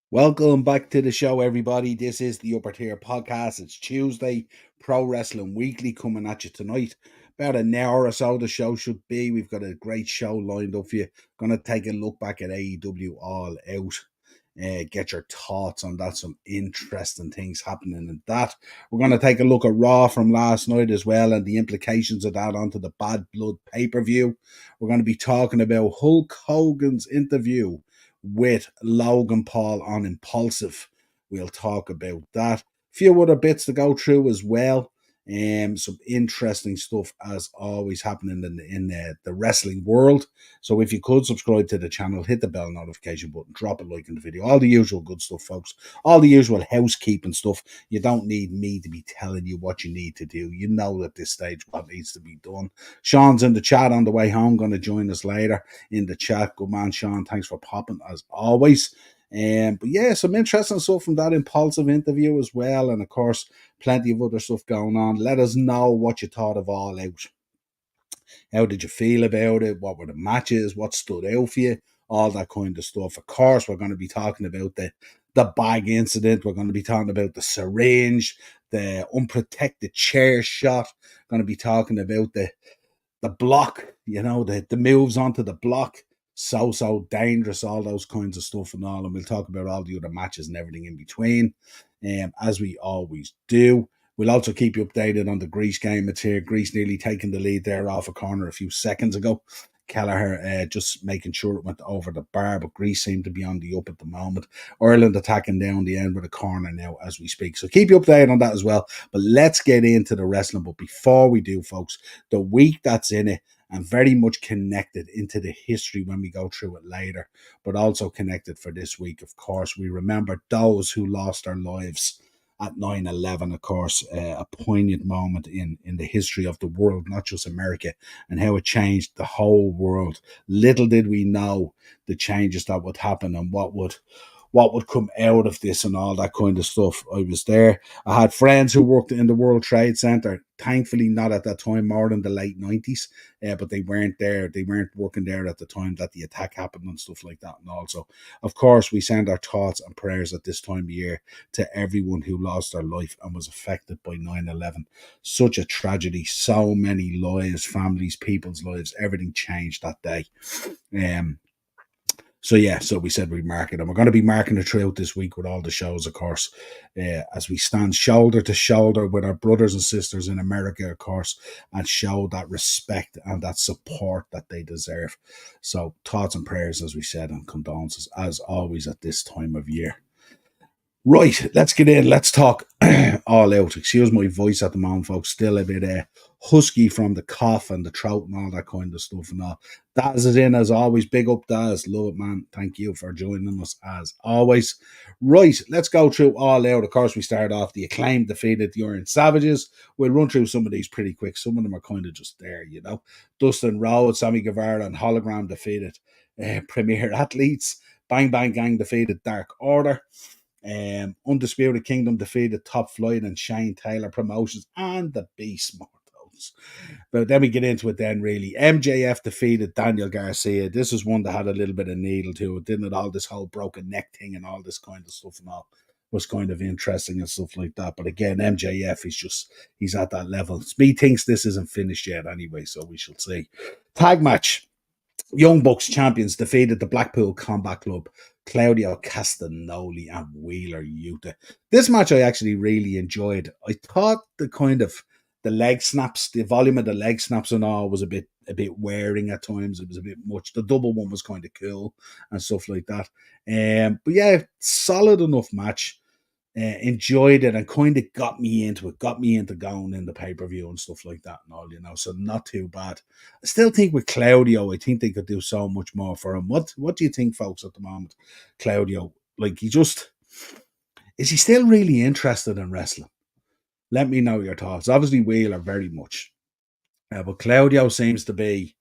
Welcome back to the show, everybody. This is the Upper Tier Podcast. It's Tuesday, Pro Wrestling Weekly coming at you tonight. About an hour or so the show should be. We've got a great show lined up for you. Going to take a look back at AEW All Out. Get your thoughts on that. Some interesting things happening in that. We're going to take a look at Raw from last night as well and the implications of that onto the Bad Blood pay-per-view. We're going to be talking about Hulk Hogan's interview with Logan Paul on Impulsive. We'll talk about that. A few other bits to go through as well. Some interesting stuff as always happening in the wrestling world. So if you could subscribe to the channel, hit the bell notification button, drop a like in the video, all the usual good stuff, folks. All the usual housekeeping stuff. You don't need me to be telling you what you need to do. You know at this stage what needs to be done. Sean's in the chat on the way home, going to join us later in the chat. Good man, Sean. Thanks for popping as always. But yeah, some interesting stuff from that Impulsive interview as well. And of course, plenty of other stuff going on. Let us know what you thought of All Out. How did you feel about it? What were the matches? What stood out for you? All that kind of stuff. Of course, we're going to be talking about the bag incident. We're going to be talking about the syringe, the unprotected chair shot. Going to be talking about the block, the moves onto the block. So dangerous, all those kinds of stuff and all. And we'll talk about all the other matches and everything in between, as we always do. We'll also keep you updated on the Greece game. It's here. Greece nearly taking the lead there off a corner a few seconds ago. Kelleher just making sure it went over the bar, but Greece seemed to be on the up at the moment. Ireland attacking down the end with a corner now as we speak. So keep you updated on that as well. But let's get into the wrestling. But before we do, folks, the week that's in it, and very much connected into the history when we go through it later, but also connected for this week, of course. We remember those who lost their lives at 9/11, of course, a poignant moment in the history of the world, not just America, and how it changed the whole world. Little did we know the changes that would happen and what would come out of this and all that kind of stuff. I was there. I had friends who worked in the World Trade Center. Thankfully, not at that time, more in the late 90s, but they weren't there. They weren't working there at the time that the attack happened and stuff like that. And also, of course, we send our thoughts and prayers at this time of year to everyone who lost their life and was affected by 9/11. Such a tragedy. So many lives, families, people's lives, everything changed that day. So we said we'd mark it, and we're going to be marking it throughout this week with all the shows, of course, as we stand shoulder to shoulder with our brothers and sisters in America, of course, and show that respect and that support that they deserve. So thoughts and prayers, as we said, and condolences, as always, at this time of year. Right, let's get in. Let's talk All Out. Excuse my voice at the moment, folks. Still a bit husky from the cough and the throat and all that kind of stuff and all. Daz is in as always. Big up, Daz. Love it, man. Thank you for joining us as always. Right, let's go through All Out. Of course, we start off the Acclaimed defeated the Iron Savages. We'll run through some of these pretty quick. Some of them are kind of just there, Dustin Rhodes, Sammy Guevara, and Hologram defeated Premier Athletes. Bang Bang Gang defeated Dark Order. Undisputed Kingdom defeated Top Flight and Shane Taylor Promotions and the Beast Mortals. But then we get into it then, really. MJF defeated Daniel Garcia. This is one that had a little bit of needle to it, didn't it? All this whole broken neck thing and all this kind of stuff and all was kind of interesting and stuff like that. But again, MJF he's at that level. Speed thinks this isn't finished yet anyway, so we shall see. Tag match. Young Bucks champions defeated the Blackpool Combat Club, Claudio Castagnoli and Wheeler Yuta. This match I actually really enjoyed. I thought the leg snaps, the volume of the leg snaps and all was a bit wearing at times. It was a bit much. The double one was kind of cool and stuff like that. But yeah, solid enough match. Enjoyed it and kind of got me into going in the pay-per-view and stuff like that and all, so not too bad. I still think with Claudio, I think they could do so much more for him. What do you think, folks, at the moment? Claudio, like, is he still really interested in wrestling? Let me know your thoughts. Obviously, Wheeler very much. But Claudio seems to be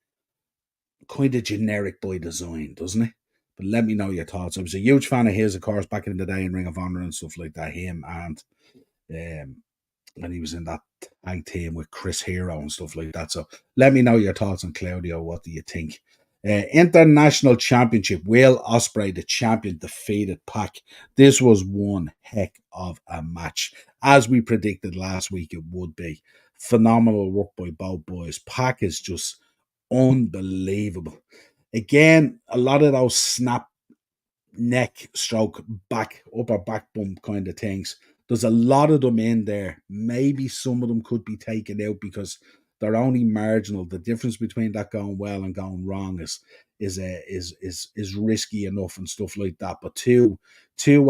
kind of generic by design, doesn't he? But let me know your thoughts. I was a huge fan of his, of course, back in the day in Ring of Honor and stuff like that. Him and he was in that tag team with Chris Hero and stuff like that. So let me know your thoughts on Claudio. What do you think? International Championship, Will Ospreay, the champion, defeated Pac. This was one heck of a match, as we predicted last week it would be. Phenomenal work by both boys. Pac is just unbelievable. Again, a lot of those snap neck stroke back upper back bump kind of things. There's a lot of them in there. Maybe some of them could be taken out because they're only marginal. The difference between that going well and going wrong is risky enough and stuff like that. But two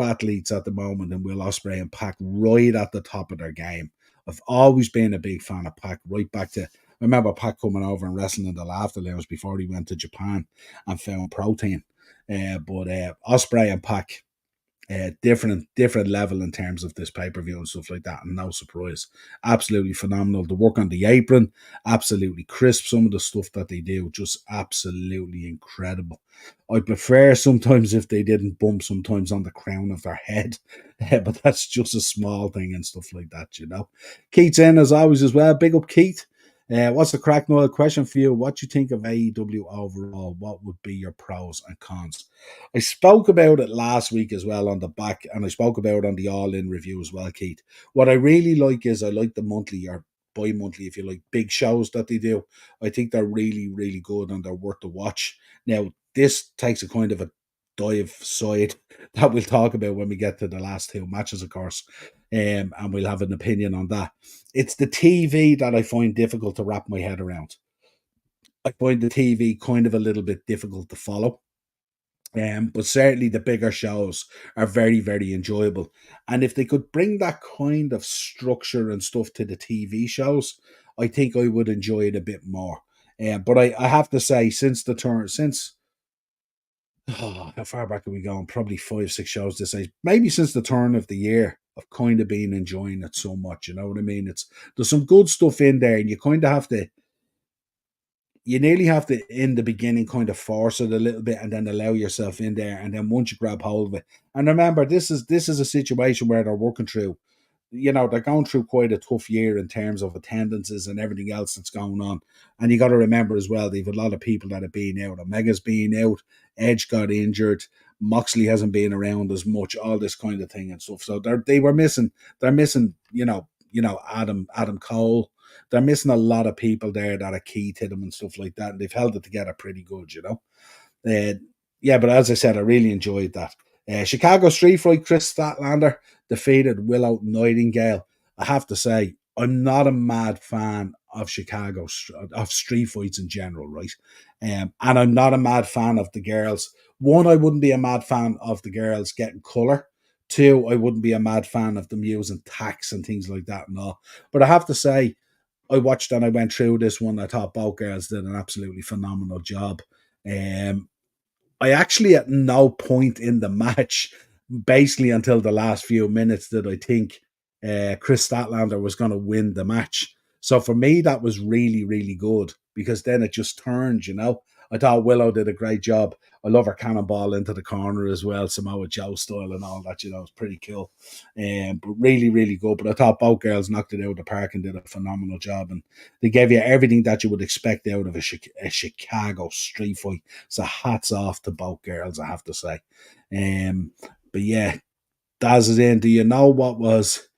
athletes at the moment, and Will Ospreay and Pac, right at the top of their game. I've always been a big fan of Pac, right back to, I remember Pac coming over and wrestling in the Laughter Lounge before he went to Japan and found protein. But Ospreay and Pac, different level in terms of this pay per view and stuff like that, and no surprise, absolutely phenomenal. The work on the apron, absolutely crisp. Some of the stuff that they do, just absolutely incredible. I prefer sometimes if they didn't bump sometimes on the crown of their head, but that's just a small thing and stuff like that, you know. Keith's in as always as well. Big up, Keith. What's the crack, Noel? Question for you. What do you think of AEW overall? What would be your pros and cons? I spoke about it last week as well on the back, and I spoke about it on the All In review as well, Keith. What I really like is I like the monthly or bi-monthly, if you like, big shows that they do. I think they're really, really good and they're worth the watch. Now, this takes a kind of a dive side that we'll talk about when we get to the last two matches, of course. And we'll have an opinion on that. It's the TV that I find difficult to wrap my head around. I find the TV kind of a little bit difficult to follow. But certainly the bigger shows are very, very enjoyable. And if they could bring that kind of structure and stuff to the TV shows, I think I would enjoy it a bit more. But I have to say, how far back are we going? Probably 5, 6 shows this age. Maybe since the turn of the year, I've kind of been enjoying it so much. You know what I mean? There's some good stuff in there, and you kind of have to, you nearly have to in the beginning kind of force it a little bit and then allow yourself in there, and then once you grab hold of it, and remember, this is a situation where they're working through, they're going through quite a tough year in terms of attendances and everything else that's going on. And you got to remember as well, they've a lot of people that have been out. Omega's been out, Edge got injured, Moxley hasn't been around as much, all this kind of thing and stuff. So they're missing, Adam Cole. They're missing a lot of people there that are key to them and stuff like that. And they've held it together pretty good. Uh, yeah, but as I said, I really enjoyed that. Chicago Street Fight, Chris Statlander defeated Willow Nightingale. I have to say, I'm not a mad fan of of street fights in general, right? And I'm not a mad fan of the girls. One, I wouldn't be a mad fan of the girls getting colour. Two, I wouldn't be a mad fan of them using tacks and things like that and all. But I have to say, I watched and I went through this one. I thought both girls did an absolutely phenomenal job. Um, I actually at no point in the match, basically until the last few minutes, did I think Chris Statlander was going to win the match. So for me, that was really, really good because then it just turned. I thought Willow did a great job. I love her cannonball into the corner as well, Samoa Joe style and all that. It's pretty cool. But really, really good. But I thought both girls knocked it out of the park and did a phenomenal job. And they gave you everything that you would expect out of a Chicago street fight. So hats off to both girls, I have to say. But yeah, Daz is in. Do you know what was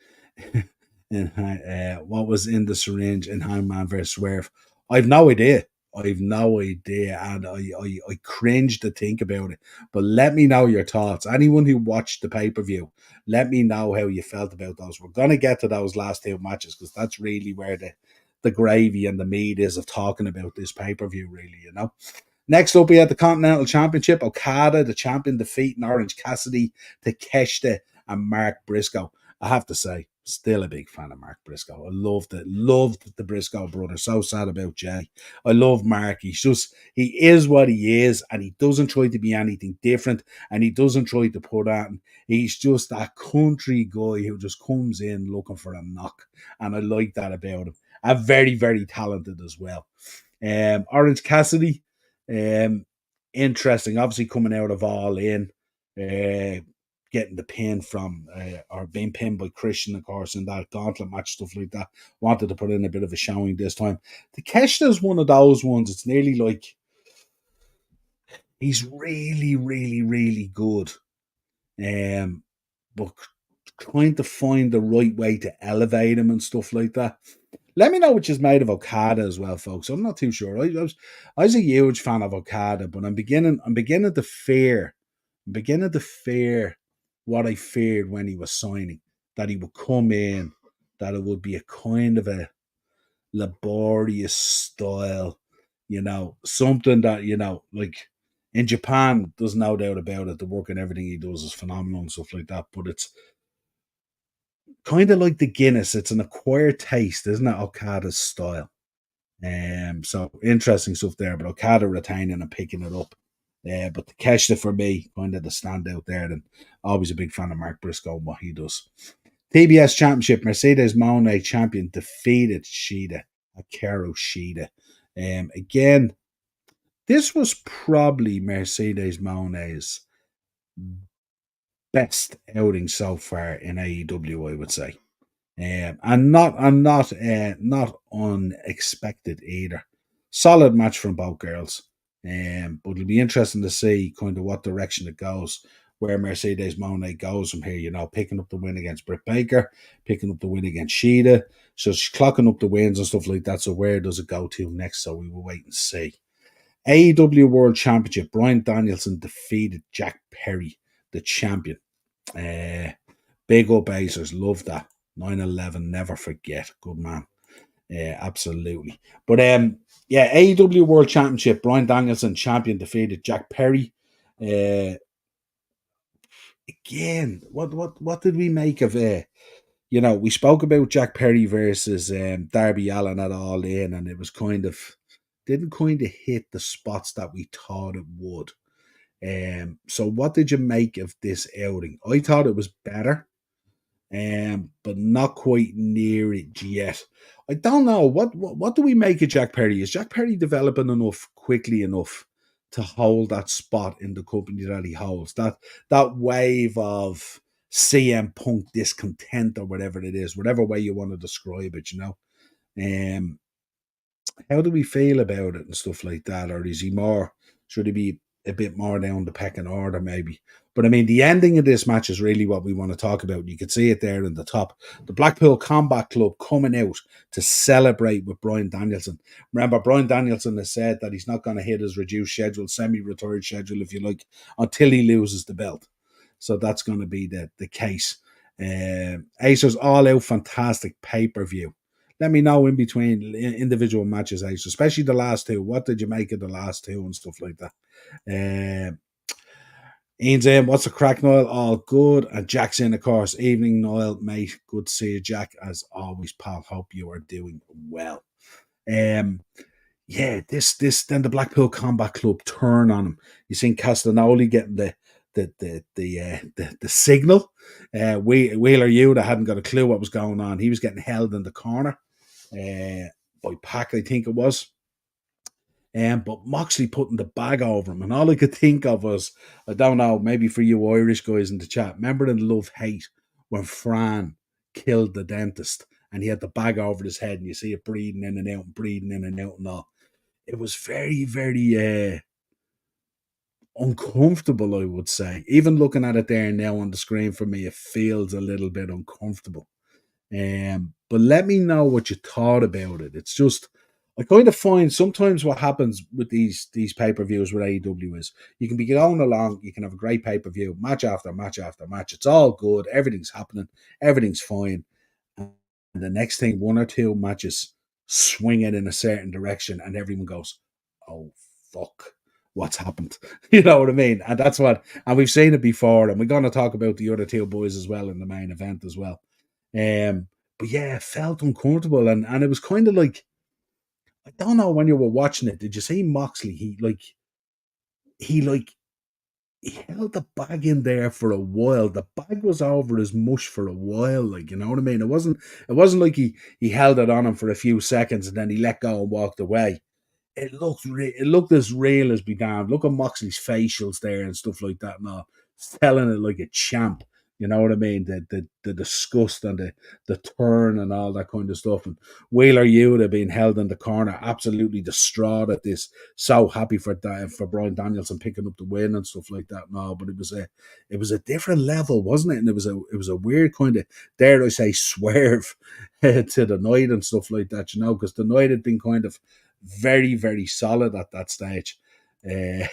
in the syringe in Hangman versus Swerve? I've no idea. I've no idea, and I cringe to think about it. But let me know your thoughts. Anyone who watched the pay per view, let me know how you felt about those. We're gonna get to those last two matches because that's really where the gravy and the meat is of talking about this pay per view. Really. Next up, we had the Continental Championship. Okada, the champion, defeating Orange Cassidy, Takeshita, and Mark Briscoe. I have to say, still a big fan of Mark Briscoe. I loved the Briscoe brothers. So sad about Jay. I love Mark. He is what he is, and he doesn't try to be anything different, and he doesn't try to put on. He's just that country guy who just comes in looking for a knock, and I like that about him. And very, very talented as well. Orange Cassidy, interesting. Obviously, coming out of All In, getting the pin from or being pinned by Christian, of course, in that gauntlet match, stuff like that. Wanted to put in a bit of a showing this time. The Takeshita is one of those ones. It's nearly like He's really, really, really good. But trying to find the right way to elevate him and stuff like that. Let me know which is made of Okada as well, folks. I'm not too sure. I was a huge fan of Okada, but I'm beginning to fear. I'm beginning to fear what I feared when he was signing. That he would come in, that it would be a kind of a laborious style, something that, like in Japan, there's no doubt about it. The work and everything he does is phenomenal and stuff like that. But it's kind of like the Guinness. It's an acquired taste, isn't it? Okada's style. So interesting stuff there. But Okada retaining and picking it up. But Takeshita for me, kind of the standout there. And always a big fan of Mark Briscoe and what he does. TBS Championship, Mercedes Moné champion defeated Shida, Hikaru Shida. Again, this was probably Mercedes Moné's best outing so far in AEW, I would say. And not unexpected either. Solid match from both girls. But it'll be interesting to see kind of what direction it goes, where Mercedes Moné goes from here. Picking up the win against Britt Baker, picking up the win against Shida. So she's clocking up the wins and stuff like that. So where does it go to next? So we will wait and see. AEW World Championship. Bryan Danielson defeated Jack Perry, the champion. Big up Acers, love that. 9/11, never forget. Good man. Absolutely. But yeah, AEW World Championship, Bryan Danielson, champion, defeated Jack Perry. Again, what did we make of we spoke about Jack Perry versus Darby Allin at All In, and it was didn't kind of hit the spots that we thought it would. So what did you make of this outing? I thought it was better. But not quite near it yet. I don't know what do we make of Jack Perry? Is Jack Perry developing quickly enough to hold that spot in the company that he holds? That wave of CM Punk discontent or whatever it is, whatever way you want to describe it. Um, how do we feel about it and stuff like that? Or is he should he be a bit more down the pecking order, maybe? But I mean, the ending of this match is really what we want to talk about. You can see it there in the top. The Blackpool Combat Club coming out to celebrate with Bryan Danielson. Remember, Bryan Danielson has said that he's not going to hit his reduced schedule, semi-retired schedule, if you like, until he loses the belt. So that's going to be the case. Acer's all out fantastic pay-per-view. Let me know in between individual matches, Ace, especially the last two. What did you make of the last two and stuff like that? Ian's in, what's the crack, Niall? All good. And Jack's in, of course. Evening, Niall, mate. Good to see you, Jack. As always, pal. Hope you are doing well. Yeah, this then the Blackpool Combat Club turn on him. You seen Castagnoli getting the signal. Wheeler Yuta hadn't got a clue what was going on. He was getting held in the corner by Pac, I think it was. But Moxley putting the bag over him, and all I could think of was, I don't know, maybe for you Irish guys in the chat, remember in Love Hate when Fran killed the dentist and he had the bag over his head and you see it breathing in and out and breathing in and out and all. It was very, very uncomfortable, I would say. Even looking at it there now on the screen for me, it feels a little bit uncomfortable. But let me know what you thought about it. It's just, I kind of find sometimes what happens with these pay-per-views with AEW is you can be going along, you can have a great pay-per-view, match after match after match. It's all good, everything's happening, everything's fine. And the next thing, one or two matches swing it in a certain direction, and everyone goes, "Oh fuck, what's happened?" You know what I mean? And and we've seen it before, and we're going to talk about the other two boys as well in the main event as well. But yeah, it felt uncomfortable, and it was kind of like, I don't know, when you were watching it, did you see Moxley? He like he held the bag in there for a while. The bag was over his mush for a while, like, you know what I mean? It wasn't like he held it on him for a few seconds and then he let go and walked away. It looked as real as be damned. Look at Moxley's facials there and stuff like that and all. Selling it like a champ. You know what I mean? The disgust and the turn and all that kind of stuff. And Wheeler Yuta being held in the corner, absolutely distraught at this, so happy for Brian Danielson picking up the win and stuff like that. No, but it was a different level, wasn't it? And it was a weird kind of, dare I say, swerve to the night and stuff like that. Because the night had been kind of very very solid at that stage. Uh,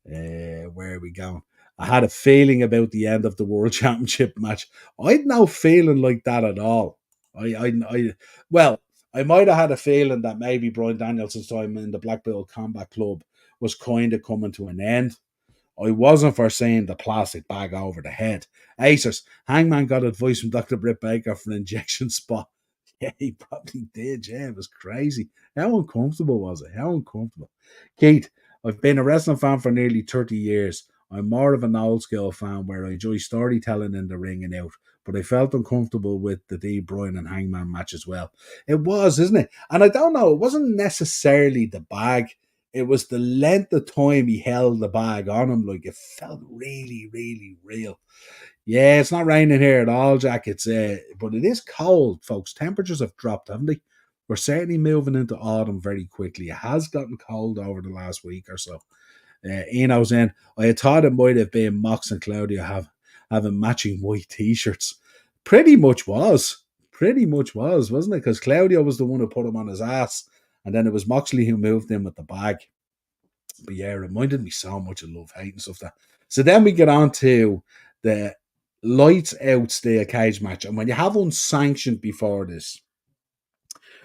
where are we going? I had a feeling about the end of the World Championship match. I'd no feeling like that at all. Well, I might have had a feeling that maybe Brian Danielson's time in the Black Belt Combat Club was kind of coming to an end. I wasn't foreseeing the plastic bag over the head. Acers, Hangman got advice from Dr. Britt Baker for an injection spot. Yeah, he probably did. Yeah, it was crazy. How uncomfortable was it? How uncomfortable. Keith, I've been a wrestling fan for nearly 30 years. I'm more of an old school fan where I enjoy storytelling in the ring and out, but I felt uncomfortable with the D. Bryan and Hangman match as well. It was, isn't it? And I don't know, it wasn't necessarily the bag. It was the length of time he held the bag on him. Like, it felt really, really real. Yeah, it's not raining here at all, Jack. But it is cold, folks. Temperatures have dropped, haven't they? We're certainly moving into autumn very quickly. It has gotten cold over the last week or so. Ian, I was in. I had thought it might have been Mox and Claudia having matching white t-shirts. Pretty much was. Pretty much was, wasn't it? Because Claudia was the one who put him on his ass, and then it was Moxley who moved in with the bag. But yeah, it reminded me so much of Love Hate and stuff. So then we get on to the lights out steel cage match. And when you have unsanctioned before this,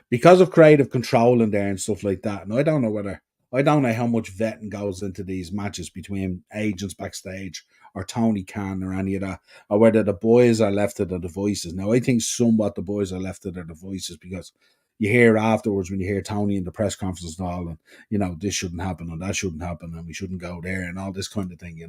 because of creative control in there and stuff like that, and I don't know how much vetting goes into these matches between agents backstage or Tony Khan or any of that, or whether the boys are left to their devices. Now, I think somewhat the boys are left to their devices because you hear afterwards when you hear Tony in the press conference and all, and this shouldn't happen and that shouldn't happen and we shouldn't go there and all this kind of thing.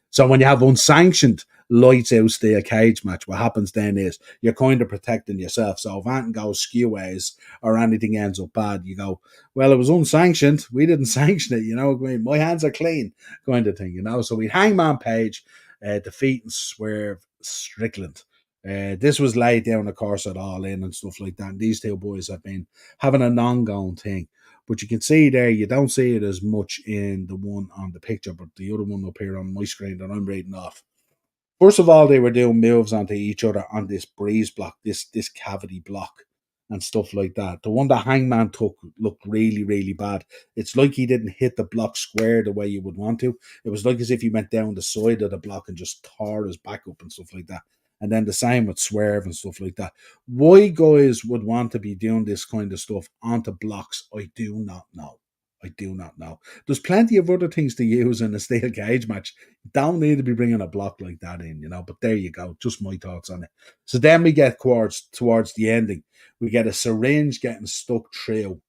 So when you have unsanctioned lights out steel cage match, what happens then is you're kind of protecting yourself. So if anything goes skeways or anything ends up bad, you go, well, it was unsanctioned. We didn't sanction it, I mean, my hands are clean, kind of thing. So we Hangman Page defeating Swerve Strickland. This was laid down, of course, at All In and stuff like that. And these two boys have been having an ongoing thing. But you can see there, you don't see it as much in the one on the picture, but the other one up here on my screen that I'm reading off. First of all, they were doing moves onto each other on this breeze block, this cavity block, and stuff like that. The one that Hangman took looked really, really bad. It's like he didn't hit the block square the way you would want to. It was like as if he went down the side of the block and just tore his back up and stuff like that. And then the same with Swerve and stuff like that. Why guys would want to be doing this kind of stuff onto blocks, I do not know. I do not know. There's plenty of other things to use in a steel cage match. Don't need to be bringing a block like that in. But there you go. Just my thoughts on it. So then we get towards the ending. We get a syringe getting stuck through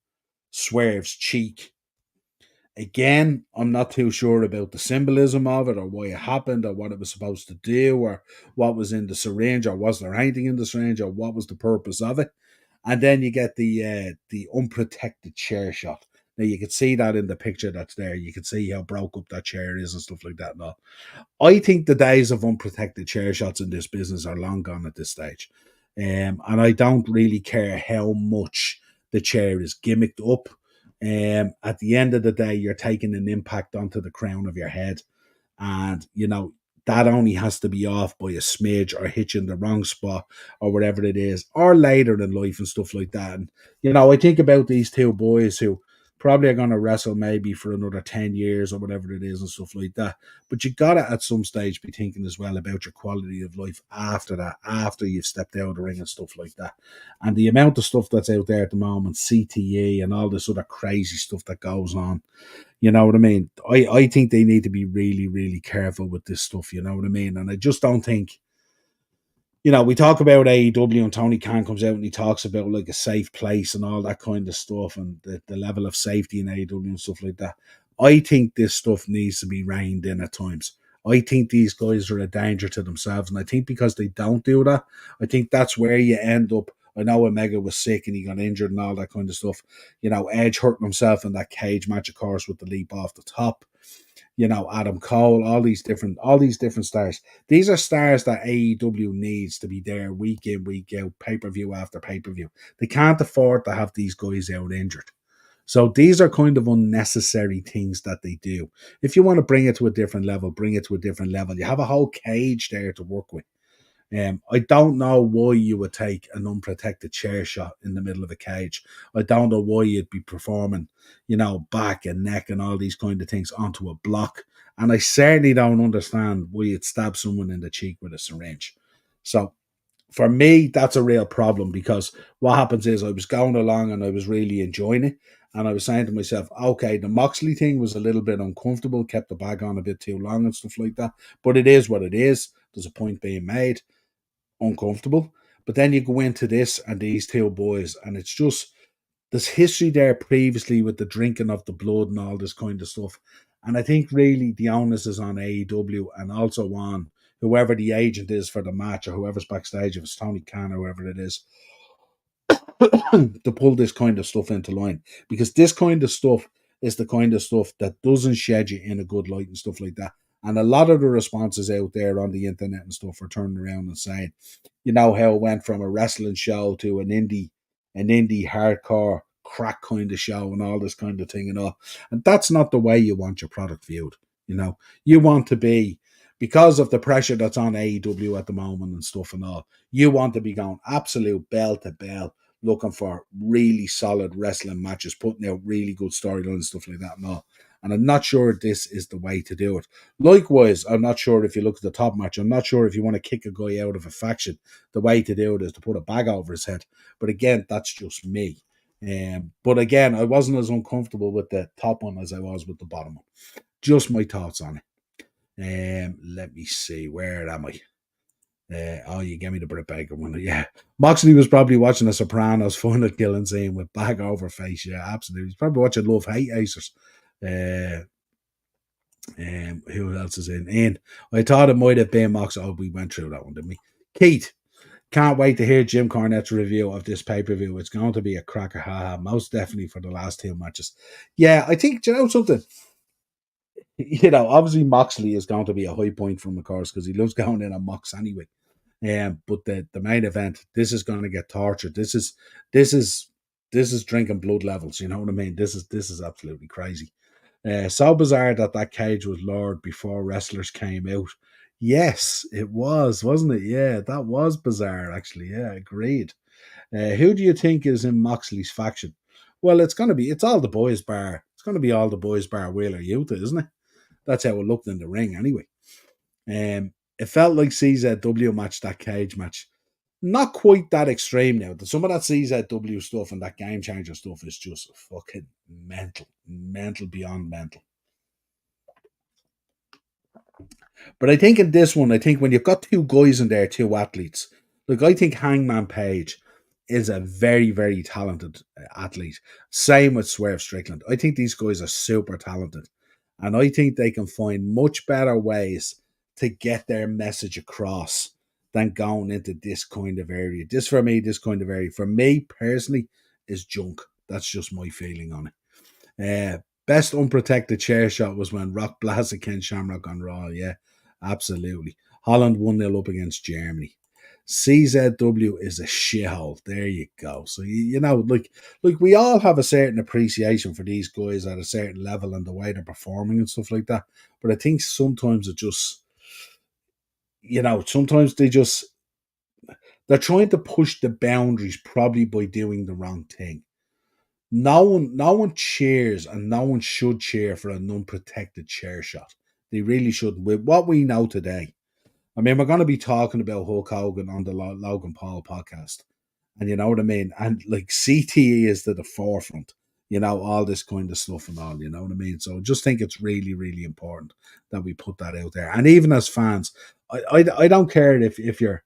Swerve's cheek. Again, I'm not too sure about the symbolism of it or why it happened or what it was supposed to do or what was in the syringe or was there anything in the syringe or what was the purpose of it. And then you get the unprotected chair shot. Now you can see that in the picture that's there. You can see how broke up that chair is and stuff like that. And all. I think the days of unprotected chair shots in this business are long gone at this stage. And I don't really care how much the chair is gimmicked up. At the end of the day, you're taking an impact onto the crown of your head. And, that only has to be off by a smidge or hitching the wrong spot or whatever it is, or later in life and stuff like that. And, I think about these two boys who probably are going to wrestle maybe for another 10 years or whatever it is and stuff like that. But you got to, at some stage, be thinking as well about your quality of life after that, after you've stepped out of the ring and stuff like that. And the amount of stuff that's out there at the moment, CTE and all this other crazy stuff that goes on, you know what I mean? I think they need to be really, really careful with this stuff, you know what I mean? And I just don't think, we talk about AEW and Tony Khan comes out and he talks about like a safe place and all that kind of stuff and the level of safety in AEW and stuff like that. I think this stuff needs to be reined in at times. I think these guys are a danger to themselves. And I think because they don't do that, I think that's where you end up. I know Omega was sick and he got injured and all that kind of stuff. Edge hurting himself in that cage match, of course, with the leap off the top. Adam Cole, all these different stars. These are stars that AEW needs to be there week in, week out, pay-per-view after pay-per-view. They can't afford to have these guys out injured. So these are kind of unnecessary things that they do. If you want to bring it to a different level, bring it to a different level. You have a whole cage there to work with. I don't know why you would take an unprotected chair shot in the middle of a cage. I don't know why you'd be performing, back and neck and all these kind of things onto a block. And I certainly don't understand why you'd stab someone in the cheek with a syringe. So for me, that's a real problem because what happens is I was going along and I was really enjoying it. And I was saying to myself, okay, the Moxley thing was a little bit uncomfortable, kept the bag on a bit too long and stuff like that. But it is what it is. There's a point being made, uncomfortable. But then you go into this and these two boys, and it's just there's history there previously with the drinking of the blood and all this kind of stuff. And I think really the onus is on AEW and also on whoever the agent is for the match or whoever's backstage, if it's Tony Khan or whoever it is, to pull this kind of stuff into line. Because this kind of stuff is the kind of stuff that doesn't shed you in a good light and stuff like that. And a lot of the responses out there on the internet and stuff are turning around and saying, how it went from a wrestling show to an indie hardcore crack kind of show and all this kind of thing and all. And that's not the way you want your product viewed. You want to be, because of the pressure that's on AEW at the moment and stuff and all, you want to be going absolute bell to bell, looking for really solid wrestling matches, putting out really good storylines and stuff like that and all. And I'm not sure this is the way to do it. Likewise, I'm not sure if you look at the top match, I'm not sure if you want to kick a guy out of a faction, the way to do it is to put a bag over his head. But again, that's just me. But again, I wasn't as uncomfortable with the top one as I was with the bottom one. Just my thoughts on it. Let me see. Where am I? You gave me the Britt Baker one. Yeah. Moxley was probably watching The Sopranos final killing scene with bag over face. Yeah, absolutely. He's probably watching Love Hate Acers. Who else is in? Ian. I thought it might have been Mox. Oh, we went through that one, didn't we? Keith. Can't wait to hear Jim Cornette's review of this pay-per-view. It's going to be a cracker, most definitely for the last two matches. Yeah, I think, something? Obviously Moxley is going to be a high point from, of course, because he loves going in on Mox anyway. But the main event, this is going to get tortured. This is drinking blood levels. You know what I mean? This is absolutely crazy. So bizarre that cage was lowered before wrestlers came out. Yes, it was, wasn't it? Yeah, that was bizarre, actually. Yeah, agreed. Who do you think is in Moxley's faction? Well, it's all the boys bar. It's going to be all the boys bar Wheeler Yuta, isn't it? That's how it looked in the ring, anyway. It felt like CZW match, that cage match. Not quite that extreme now. Some of that CZW stuff and that game changer stuff is just fucking mental beyond mental. But I think in this one, when you've got two guys in there, two athletes, I think Hangman Page is a very, very talented athlete. Same with Swerve Strickland. I think these guys are super talented. And I think they can find much better ways to get their message across than going into this kind of area. This kind of area, for me personally, is junk. That's just my feeling on it. Best unprotected chair shot was when Rock blasted Ken Shamrock on Raw. Yeah, absolutely. Holland 1-0 up against Germany. CZW is a shithole. There you go. So we all have a certain appreciation for these guys at a certain level and the way they're performing and stuff like that. But I think sometimes it just, sometimes they're trying to push the boundaries probably by doing the wrong thing. No one cheers and no one should cheer for an unprotected chair shot. They really shouldn't. With what we know today, I mean, we're going to be talking about Hulk Hogan on the Logan Paul podcast. And you know what I mean? And CTE is to the forefront, all this kind of stuff and all, you know what I mean? So I just think it's really, really important that we put that out there. And even as fans, I don't care if you're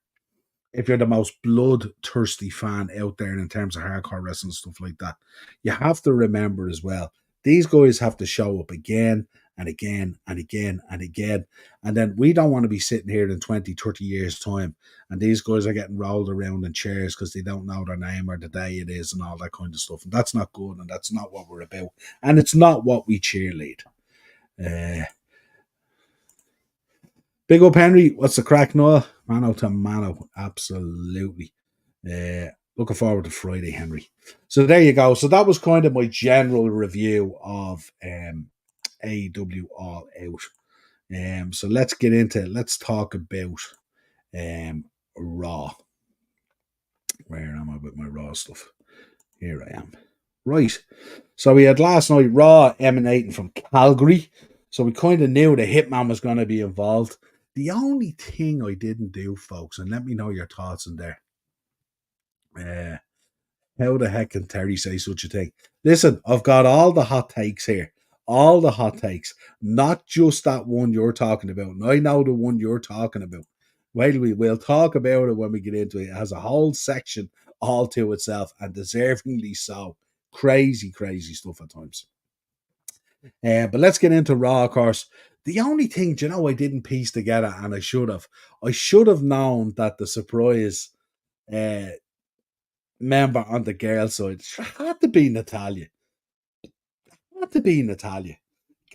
the most bloodthirsty fan out there in terms of hardcore wrestling and stuff like that, you have to remember as well, these guys have to show up again and again and again and again. And then we don't want to be sitting here in 20, 30 years' time and these guys are getting rolled around in chairs because they don't know their name or the day it is and all that kind of stuff. And that's not good and that's not what we're about. And it's not what we cheerlead. Big up, Henry. What's the crack, Noah? Mano to mano. Absolutely. Looking forward to Friday, Henry. So there you go. So that was kind of my general review of AEW All Out. So let's get into it. Let's talk about Raw. Where am I with my Raw stuff? Here I am. Right. So we had last night Raw emanating from Calgary. So we kind of knew the Hitman was going to be involved. The only thing I didn't do, folks, and let me know your thoughts on there. How the heck can Terry say such a thing? Listen, I've got all the hot takes here. All the hot takes. Not just that one you're talking about. And I know the one you're talking about. Well, we'll talk about it when we get into it. It has a whole section all to itself, and deservingly so. Crazy, crazy stuff at times. But let's get into Raw, of course. The only thing, I didn't piece together, and I should have. I should have known that the surprise uh, member on the girl side had to be Natalia. Had to be Natalia.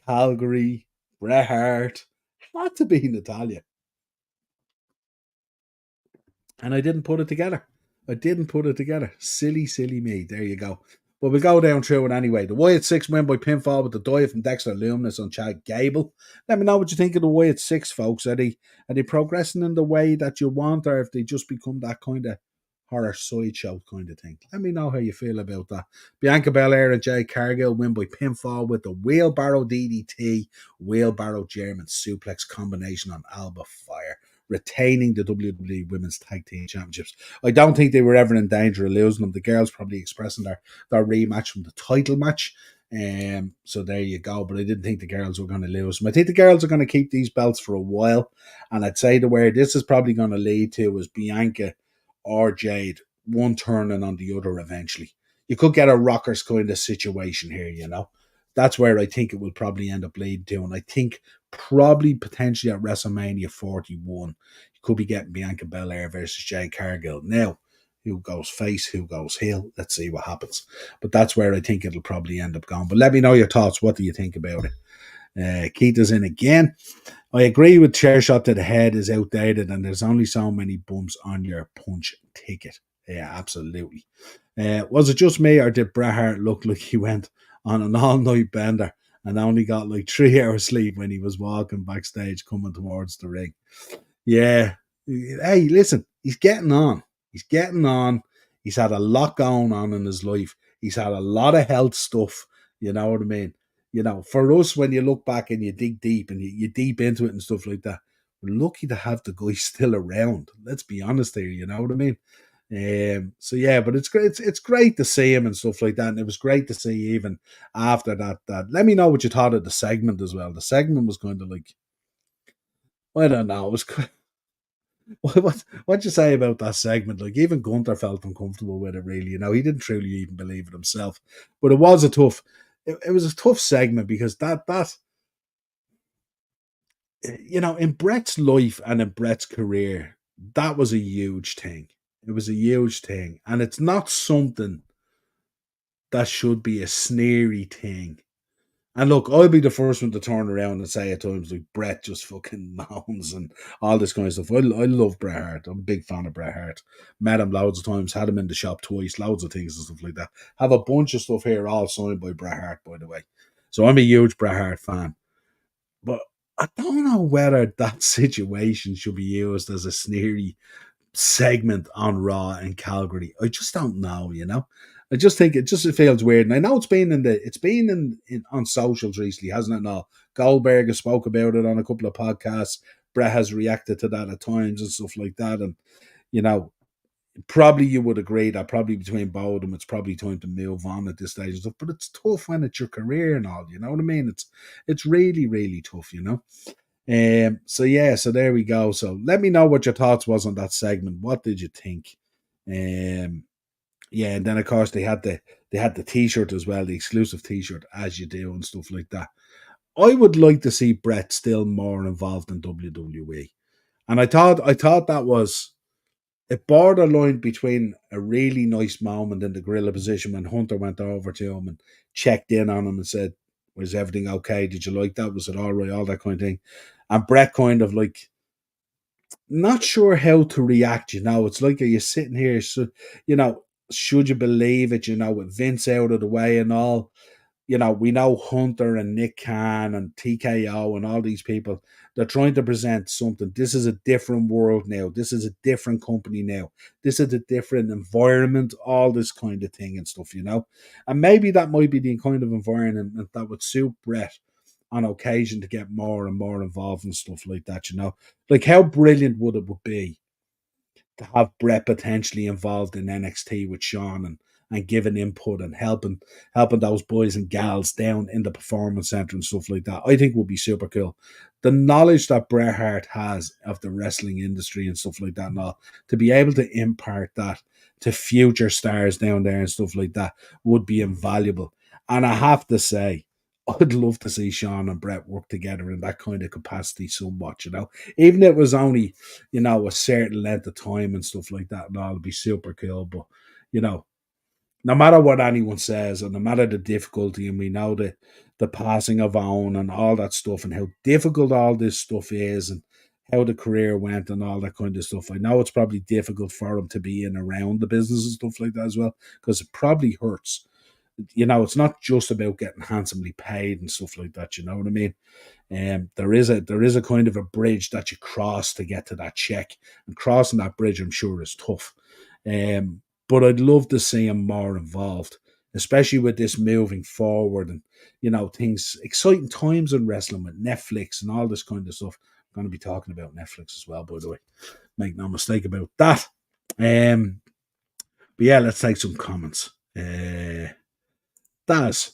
Calgary, Bret Hart. Had to be Natalia. And I didn't put it together. I didn't put it together. Silly, silly me. There you go. But we go down through it anyway. The Wyatt 6 win by pinfall with the dive from Dexter Lumis on Chad Gable. Let me know what you think of the Wyatt 6, folks. Are they progressing in the way that you want, or if they just become that kind of horror sideshow kind of thing? Let me know how you feel about that. Bianca Belair and Jade Cargill win by pinfall with the wheelbarrow DDT, wheelbarrow German suplex combination on Alba Fire, retaining the WWE Women's Tag Team Championships. I don't think they were ever in danger of losing them. The girls probably expressing their rematch from the title match. So there you go. But I didn't think the girls were going to lose them. I think the girls are going to keep these belts for a while. And I'd say the where this is probably going to lead to is Bianca or Jade, one turning on the other eventually. You could get a rockers kind of situation here, That's where I think it will probably end up leading to. And I think probably potentially at WrestleMania 41, you could be getting Bianca Belair versus Jade Cargill. Now, who goes face, who goes heel? Let's see what happens. But that's where I think it'll probably end up going. But let me know your thoughts. What do you think about it? Keith is in again. I agree with chair shot to the head is outdated and there's only so many bumps on your punch ticket. Yeah, absolutely. Was it just me or did Bret Hart look like he went on an all-night bender and only got like 3 hours sleep when he was walking backstage coming towards the ring? Yeah. Hey, listen, he's getting on. He's getting on. He's had a lot going on in his life. He's had a lot of health stuff. You know what I mean? For us, when you look back and you dig deep and you deep into it and stuff like that, we're lucky to have the guy still around. Let's be honest here. You know what I mean? So yeah, but it's great. It's great to see him and stuff like that. And it was great to see even after that. Let me know what you thought of the segment as well. The segment was kind of like, I don't know. It was what you say about that segment? Like even Gunther felt uncomfortable with it. Really, he didn't truly even believe it himself. But it was a tough. It was a tough segment because that in Brett's life and in Brett's career, that was a huge thing. It was a huge thing, and it's not something that should be a sneery thing. And look, I'll be the first one to turn around and say at times like Bret just fucking moans and all this kind of stuff. I love Bret Hart. I'm a big fan of Bret Hart. Met him loads of times, had him in the shop twice, loads of things and stuff like that. Have a bunch of stuff here all signed by Bret Hart, by the way. So I'm a huge Bret Hart fan. But I don't know whether that situation should be used as a sneery segment on Raw in Calgary. I just don't know. I just think it feels weird. And I know it's been in on socials recently, hasn't it? No. Goldberg has spoke about it on a couple of podcasts. Brett has reacted to that at times and stuff like that. And, probably you would agree that probably between both of them, it's probably time to move on at this stage and stuff. But it's tough when it's your career and all, you know what I mean? It's really, really tough. So yeah, so there we go. So let me know what your thoughts was on that segment. What did you think? Yeah, and then of course they had the t-shirt as well, the exclusive t-shirt as you do and stuff like that. I would like to see Brett still more involved in WWE. And I thought that was a borderline between a really nice moment in the gorilla position when Hunter went over to him and checked in on him and said, was everything okay? Did you like that? Was it all right? All that kind of thing. And Brett kind of like not sure how to react. It's like, are you sitting here? So, you know, should you believe it? With Vince out of the way and all, we know Hunter and Nick Khan and TKO and all these people, they're trying to present something. This is a different world now. This is a different company now. This is a different environment, all this kind of thing and stuff. And maybe that might be the kind of environment that would suit Brett on occasion to get more and more involved in stuff like that. Like, how brilliant would be to have Brett potentially involved in NXT with Sean and giving input and helping those boys and gals down in the performance center and stuff like that. I think would be super cool. The knowledge that Bret Hart has of the wrestling industry and stuff like that and all, to be able to impart that to future stars down there and stuff like that would be invaluable. And I have to say, I'd love to see Sean and Brett work together in that kind of capacity somewhat. Even if it was only, a certain length of time and stuff like that, and all, it'd be super cool. But, you know, no matter what anyone says, and no matter the difficulty, and we know the passing of Owen and all that stuff, and how difficult all this stuff is, and how the career went, and all that kind of stuff. I know it's probably difficult for him to be in around the business and stuff like that as well, because it probably hurts. It's not just about getting handsomely paid and stuff like that. You know what I mean? There is a kind of a bridge that you cross to get to that check, and crossing that bridge, I'm sure, is tough. But I'd love to see him more involved, especially with this moving forward, and things, exciting times in wrestling with Netflix and all this kind of stuff. I'm going to be talking about Netflix as well, by the way. Make no mistake about that. But yeah, let's take some comments. Daz,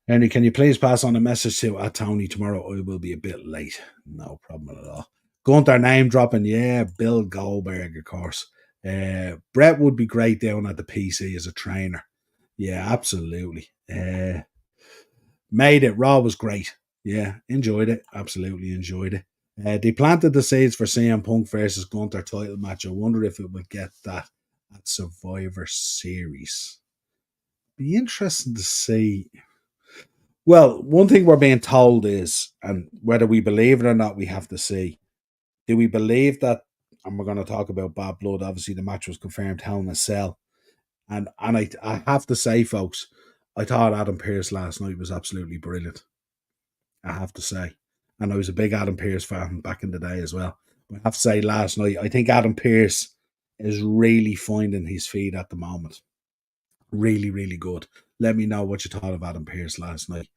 Henry, can you please pass on a message to Tony tomorrow? I will be a bit late. No problem at all. Gunther name dropping, yeah. Bill Goldberg, of course. Brett would be great down at the PC as a trainer. Yeah, absolutely. Made it. Raw was great. Yeah, enjoyed it. Absolutely enjoyed it. They planted the seeds for CM Punk versus Gunther title match. I wonder if it would get that at Survivor Series. Be interesting to see. Well, one thing we're being told is, and whether we believe it or not, we have to see. Do we believe that? And we're going to talk about Bad Blood. Obviously, the match was confirmed Hell in a Cell, and I have to say, folks, I thought Adam Pearce last night was absolutely brilliant. I have to say, and I was a big Adam Pearce fan back in the day as well. But I have to say, last night, I think Adam Pearce is really finding his feet at the moment. Really, really good. Let me know what you thought of Adam Pearce last night.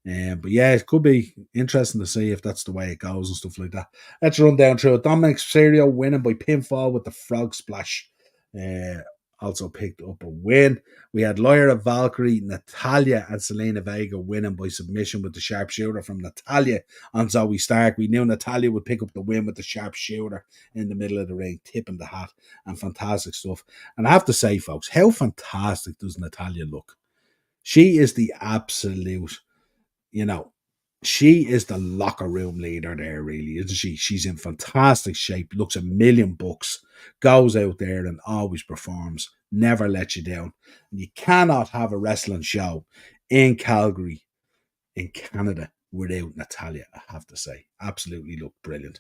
But yeah, it could be interesting to see if that's the way it goes and stuff like that. Let's run down through it. Dominic Mysterio winning by pinfall with the frog splash. Uh, also picked up a win. We had Lyra Valkyrie, Natalia, and Selena Vega winning by submission with the sharpshooter from Natalia on Zoe Stark. We knew Natalia would pick up the win with the sharpshooter in the middle of the ring, tipping the hat, and fantastic stuff. And I have to say, folks, how fantastic does Natalia look? She is the absolute, you know, she is the locker room leader there, really, isn't she? She's in fantastic shape, looks a million bucks, goes out there and always performs, never lets you down. And you cannot have a wrestling show in Calgary, in Canada, without Natalia, I have to say. Absolutely looked brilliant.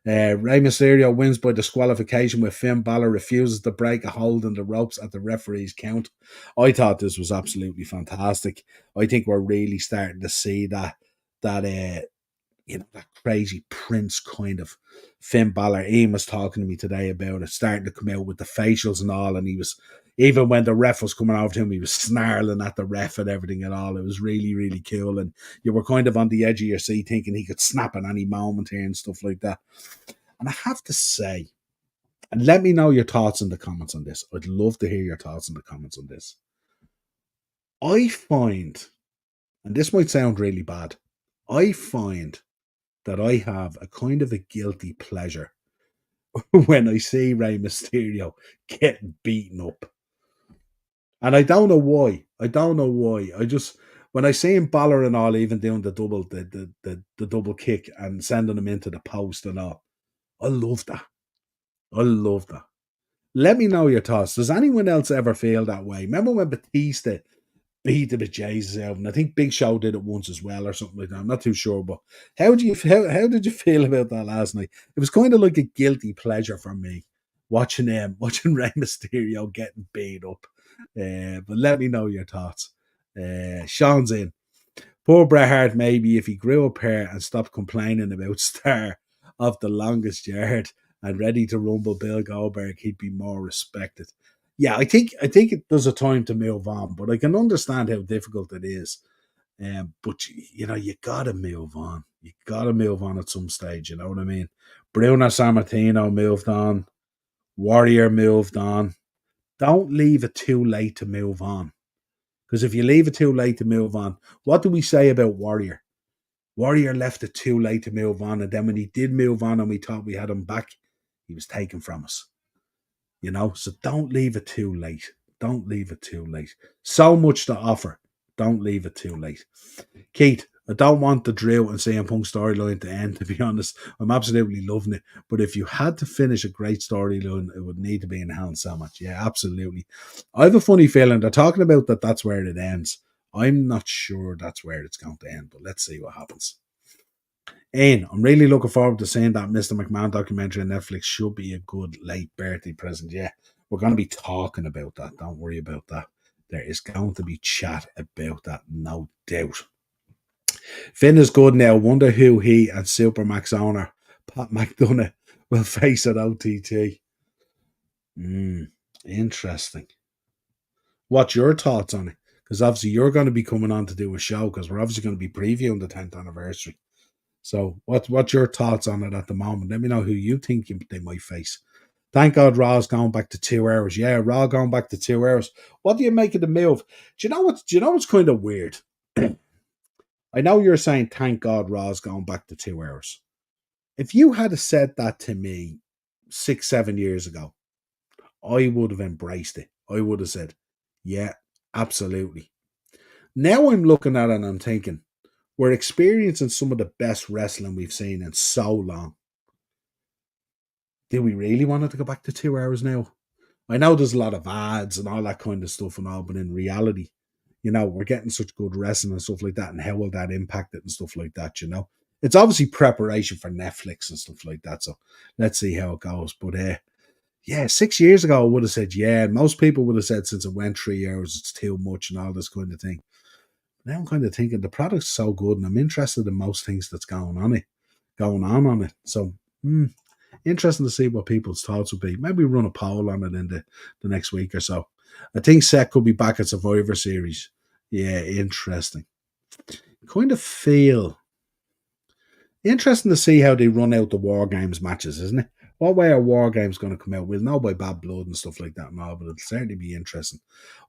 Rey Mysterio wins by disqualification with Finn Balor refuses to break a hold in the ropes at the referee's count. I thought this was absolutely fantastic. I think we're really starting to see that that crazy Prince kind of Finn Balor. Ian was talking to me today about it, starting to come out with the facials and all, and he was, even when the ref was coming over to him, he was snarling at the ref and everything and all. It was really, really cool, and you were kind of on the edge of your seat thinking he could snap at any moment here and stuff like that. And I have to say, and let me know your thoughts in the comments on this. I'd love to hear your thoughts in the comments on this. I find, and this might sound really bad, I find that I have a kind of a guilty pleasure when I see Rey Mysterio getting beaten up. And I don't know why. I don't know why. I just, when I see him Balor and all, even doing the double kick and sending him into the post and all, I love that. I love that. Let me know your thoughts. Does anyone else ever feel that way? Remember when Batista beat the bejesus out of him. I think Big Show did it once as well or something like that. I'm not too sure, but how did you feel about that last night? It was kind of like a guilty pleasure for me watching watching Rey Mysterio getting beat up. But let me know your thoughts. Sean's in. Poor Bret Hart, maybe if he grew up here and stopped complaining about Star of the longest yard and ready to rumble Bill Goldberg, he'd be more respected. Yeah, I think there's a time to move on, but I can understand how difficult it is. But you gotta move on. You gotta move on at some stage. You know what I mean? Bruno Sammartino moved on. Warrior moved on. Don't leave it too late to move on. Because if you leave it too late to move on, what do we say about Warrior? Warrior left it too late to move on, and then when he did move on and we thought we had him back, he was taken from us. So don't leave it too late. Don't leave it too late. So much to offer. Don't leave it too late. Keith, I don't want the Drew and CM Punk storyline to end, to be honest. I'm absolutely loving it. But if you had to finish a great storyline, it would need to be in Hell in Cell match. Yeah, absolutely. I have a funny feeling they're talking about that's where it ends. I'm not sure that's where it's going to end, but let's see what happens. And I'm really looking forward to seeing that Mr. McMahon documentary on Netflix. Should be a good late birthday present. Yeah, we're going to be talking about that. Don't worry about that. There is going to be chat about that, no doubt. Finn is good now. Wonder who he and Supermax owner Pat McDonough will face at OTT. Interesting. What's your thoughts on it? Because obviously you're going to be coming on to do a show because we're obviously going to be previewing the 10th anniversary. So what's your thoughts on it at the moment? Let me know who you think they might face. Thank God Raw's going back to 2 hours. Yeah, Raw going back to 2 hours. What do you make of the move? Do you know what's kind of weird? I know you're saying thank God Raw's going back to 2 hours. If you had said that to me 6, 7 years ago, I would have embraced it. I would have said, yeah, absolutely. Now I'm looking at it and I'm thinking, we're experiencing some of the best wrestling we've seen in so long. Do we really want it to go back to 2 hours now? I know there's a lot of ads and all that kind of stuff and all, but in reality, we're getting such good wrestling and stuff like that. And how will that impact it and stuff like that, It's obviously preparation for Netflix and stuff like that. So let's see how it goes. But yeah, 6 years ago, I would have said, yeah. Most people would have said since it went 3 hours, it's too much and all this kind of thing. Now I'm kind of thinking the product's so good and I'm interested in most things that's going on it. So, interesting to see what people's thoughts would be. Maybe run a poll on it in the next week or so. I think Seth could be back at Survivor Series. Yeah, interesting. Kind of feel interesting to see how they run out the War Games matches, isn't it? What way are War Games going to come out? We'll know by Bad Blood and stuff like that and all, but it'll certainly be interesting.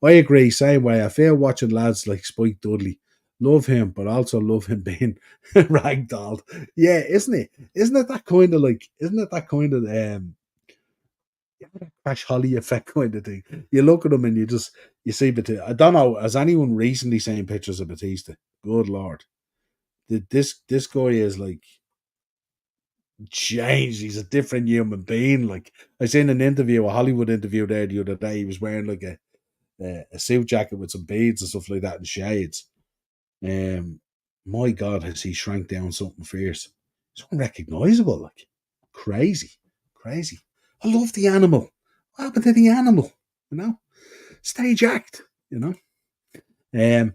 I agree, same way. I feel watching lads like Spike Dudley. Love him, but also love him being ragdolled. Yeah, isn't it? Isn't it that kind of Crash Holly effect kind of thing? You look at him and you see Batista. I don't know, has anyone recently seen pictures of Batista? Good Lord. This guy is like changed. He's a different human being. Like I seen an interview, a Hollywood interview there the other day. He was wearing like a suit jacket with some beads and stuff like that and shades. My God, has he shrank down something fierce? It's unrecognizable, like crazy, crazy. I love the animal. What happened to the animal? Stage act. Hell in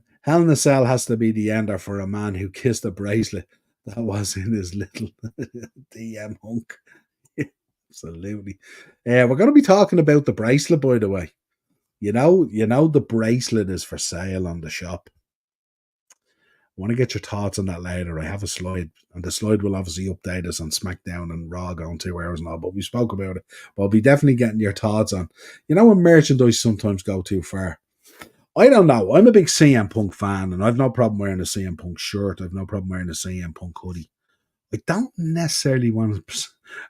a Cell has to be the ender for a man who kissed a bracelet that was in his little DM hunk. Absolutely. We're going to be talking about the bracelet, by the way. The bracelet is for sale on the shop. I want to get your thoughts on that later. I have a slide, and the slide will obviously update us on SmackDown and Raw going 2 hours and all, but we spoke about it. But I'll be definitely getting your thoughts on, when merchandise sometimes go too far. I don't know. I'm a big CM Punk fan, and I've no problem wearing a CM Punk shirt. I've no problem wearing a CM Punk hoodie. I don't necessarily want to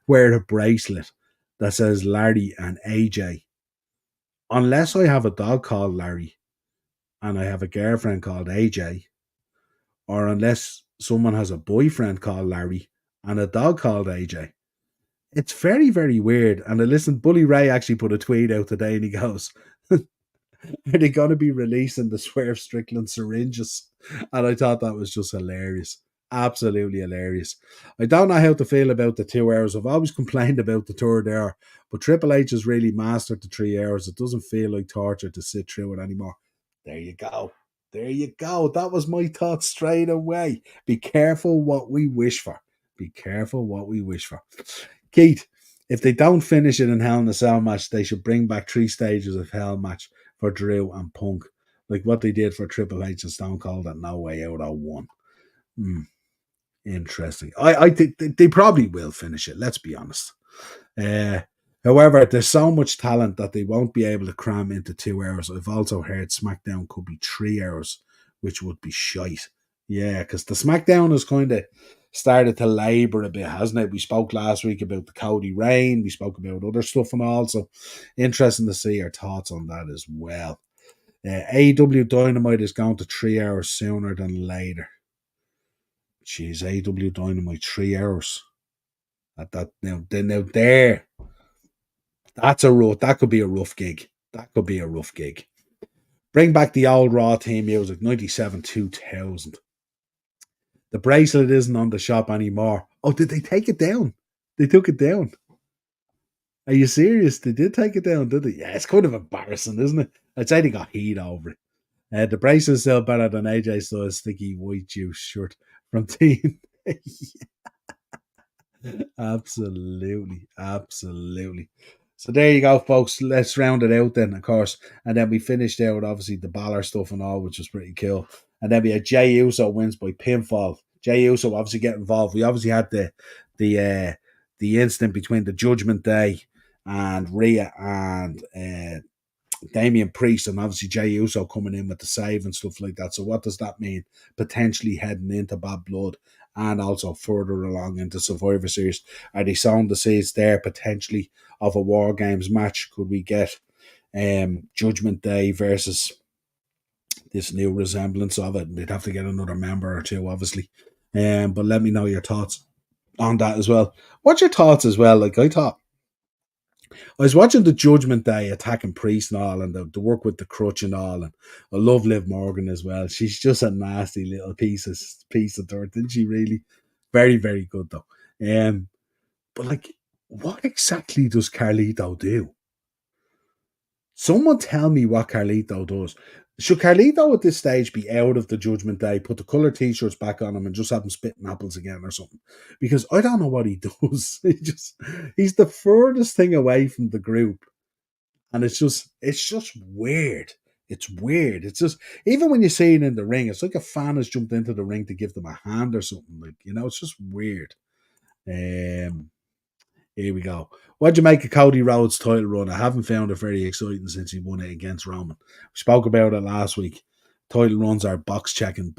wear a bracelet that says Larry and AJ. Unless I have a dog called Larry and I have a girlfriend called AJ, or unless someone has a boyfriend called Larry and a dog called AJ. It's very, very weird. And I listened, Bully Ray actually put a tweet out today and he goes, Are they going to be releasing the Swerve Strickland syringes? And I thought that was just hilarious. Absolutely hilarious. I don't know how to feel about the 2 hours. I've always complained about the third hour, but Triple H has really mastered the 3 hours. It doesn't feel like torture to sit through it anymore. There you go. There you go. That was my thought straight away. Be careful what we wish for. Be careful what we wish for. Keith, if they don't finish it in Hell in a Cell match, they should bring back 3 stages of Hell match for Drew and Punk, like what they did for Triple H and Stone Cold at No Way Out 01. Interesting. I think they probably will finish it. Let's be honest. Uh, However, there's so much talent that they won't be able to cram into 2 hours. I've also heard SmackDown could be 3 hours, which would be shite. Yeah, because the SmackDown has kind of started to labour a bit, hasn't it? We spoke last week about the Cody Reign. We spoke about other stuff and all. So interesting to see your thoughts on that as well. AW Dynamite is going to 3 hours sooner than later. Jeez, AW Dynamite 3 hours. At that now there. That could be a rough gig. That could be a rough gig. Bring back the old Raw team music, 97 2000. The bracelet isn't on the shop anymore. Oh, did they take it down? They took it down. Are you serious? They did take it down, did they? Yeah, it's kind of embarrassing, isn't it? I'd say they got heat over it. The bracelet is still better than AJ Styles' sticky white juice shirt from Team. Absolutely, absolutely. So there you go, folks. Let's round it out then, of course. And then we finished out, obviously, the Balor stuff and all, which was pretty cool. And then we had Jey Uso wins by pinfall. Jey Uso obviously get involved. We obviously had the incident between the Judgment Day and Rhea and Damian Priest, and obviously Jey Uso coming in with the save and stuff like that. So what does that mean? Potentially heading into Bad Blood and also further along into Survivor Series. Are they sowing the seeds there potentially of a War Games match? Could we get Judgment Day versus this new resemblance of it? They'd have to get another member or two, obviously. But let me know your thoughts on that as well. What's your thoughts as well? Like, I was watching the Judgment Day attacking Priest and all, and the work with the crutch and all, and I love Liv Morgan as well. She's just a nasty little piece of dirt, isn't she? Really, very, very good though. But like, what exactly does Carlito do? Someone tell me what Carlito does. Should Carlito at this stage be out of the Judgment Day, put the colour t-shirts back on him and just have him spitting apples again or something? Because I don't know what he does. He's the furthest thing away from the group. And it's just weird. It's weird. It's just, even when you see it in the ring, it's like a fan has jumped into the ring to give them a hand or something. Like, it's just weird. Here we go. What'd you make of Cody Rhodes' title run? I haven't found it very exciting since he won it against Roman. We spoke about it last week. Title runs are box ticking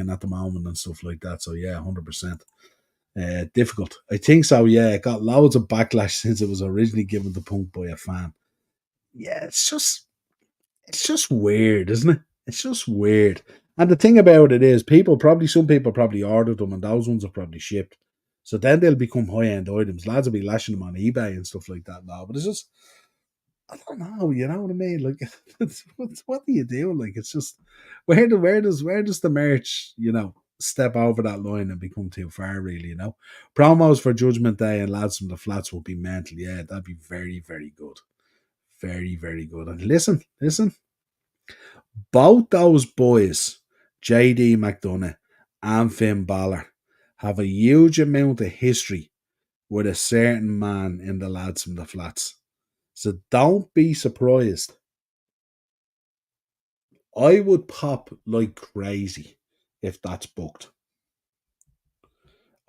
at the moment and stuff like that. So yeah, 100%. Difficult. I think so, yeah. It got loads of backlash since it was originally given to Punk by a fan. Yeah, it's just weird, isn't it? It's just weird. And the thing about it is, some people probably ordered them and those ones are probably shipped. So then they'll become high-end items. Lads will be lashing them on eBay and stuff like that now. But it's just, I don't know, you know what I mean? Like, what do you do? Like, it's just, where does the merch, step over that line and become too far, really, Promos for Judgment Day and Lads from the Flats will be mental. Yeah, that'd be very, very good. Very, very good. And listen, both those boys, JD McDonough and Finn Balor, have a huge amount of history with a certain man in the Lads from the Flats. So don't be surprised. I would pop like crazy if that's booked.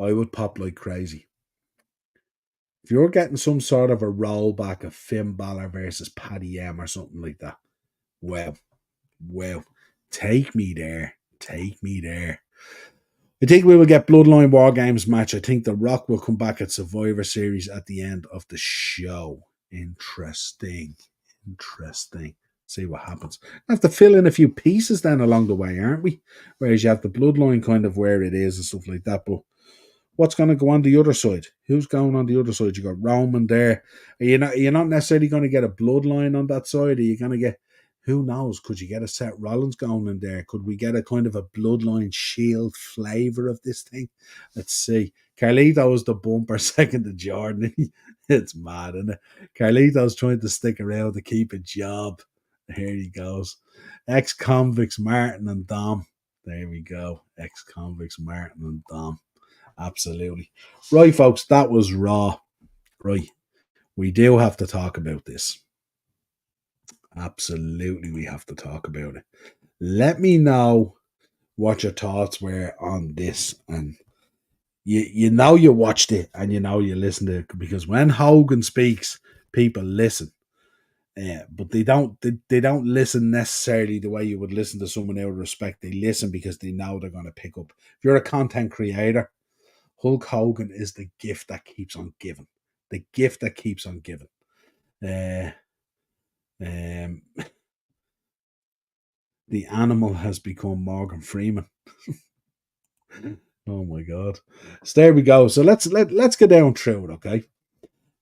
I would pop like crazy. If you're getting some sort of a rollback of Finn Balor versus Paddy M or something like that, well, take me there. Take me there. I think we will get Bloodline War Games match. I think The Rock will come back at Survivor Series at the end of the show. Interesting. See what happens. I have to fill in a few pieces then along the way, aren't we? Whereas you have the Bloodline kind of where it is and stuff like that. But what's going to go on the other side? Who's going on the other side? You got Roman there. You're not necessarily going to get a Bloodline on that side. Are you going to get Who knows? Could you get a Seth Rollins going in there? Could we get a kind of a bloodline shield flavor of this thing? Let's see. Carlito was the bumper second to Jordan. It's mad, isn't it? Carlito's trying to stick around to keep a job. Here he goes. Ex convicts Martin and Dom. There we go. Ex convicts Martin and Dom. Absolutely. Right, folks, that was Raw. Right. We do have to talk about this. Absolutely, we have to talk about it. Let me know what your thoughts were on this. And you know you watched it and you know you listened to it, because when Hogan speaks, people listen. But they don't listen necessarily the way you would listen to someone out of respect. They listen because they know they're going to pick up. If you're a content creator, Hulk Hogan is the gift that keeps on giving. The gift that keeps on giving. Uh, um, the animal has become Morgan Freeman. Oh my god! So there we go. So let's get down through it, okay?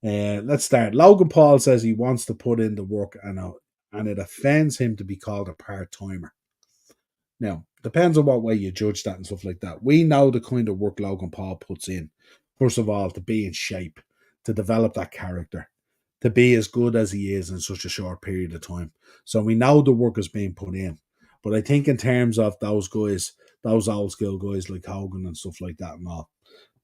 Let's start. Logan Paul says he wants to put in the work, and it offends him to be called a part timer. Now, depends on what way you judge that and stuff like that. We know the kind of work Logan Paul puts in. First of all, to be in shape, to develop that character, to be as good as he is in such a short period of time. So we know the work is being put in. But I think in terms of those guys, those old school guys like Hogan and stuff like that and all,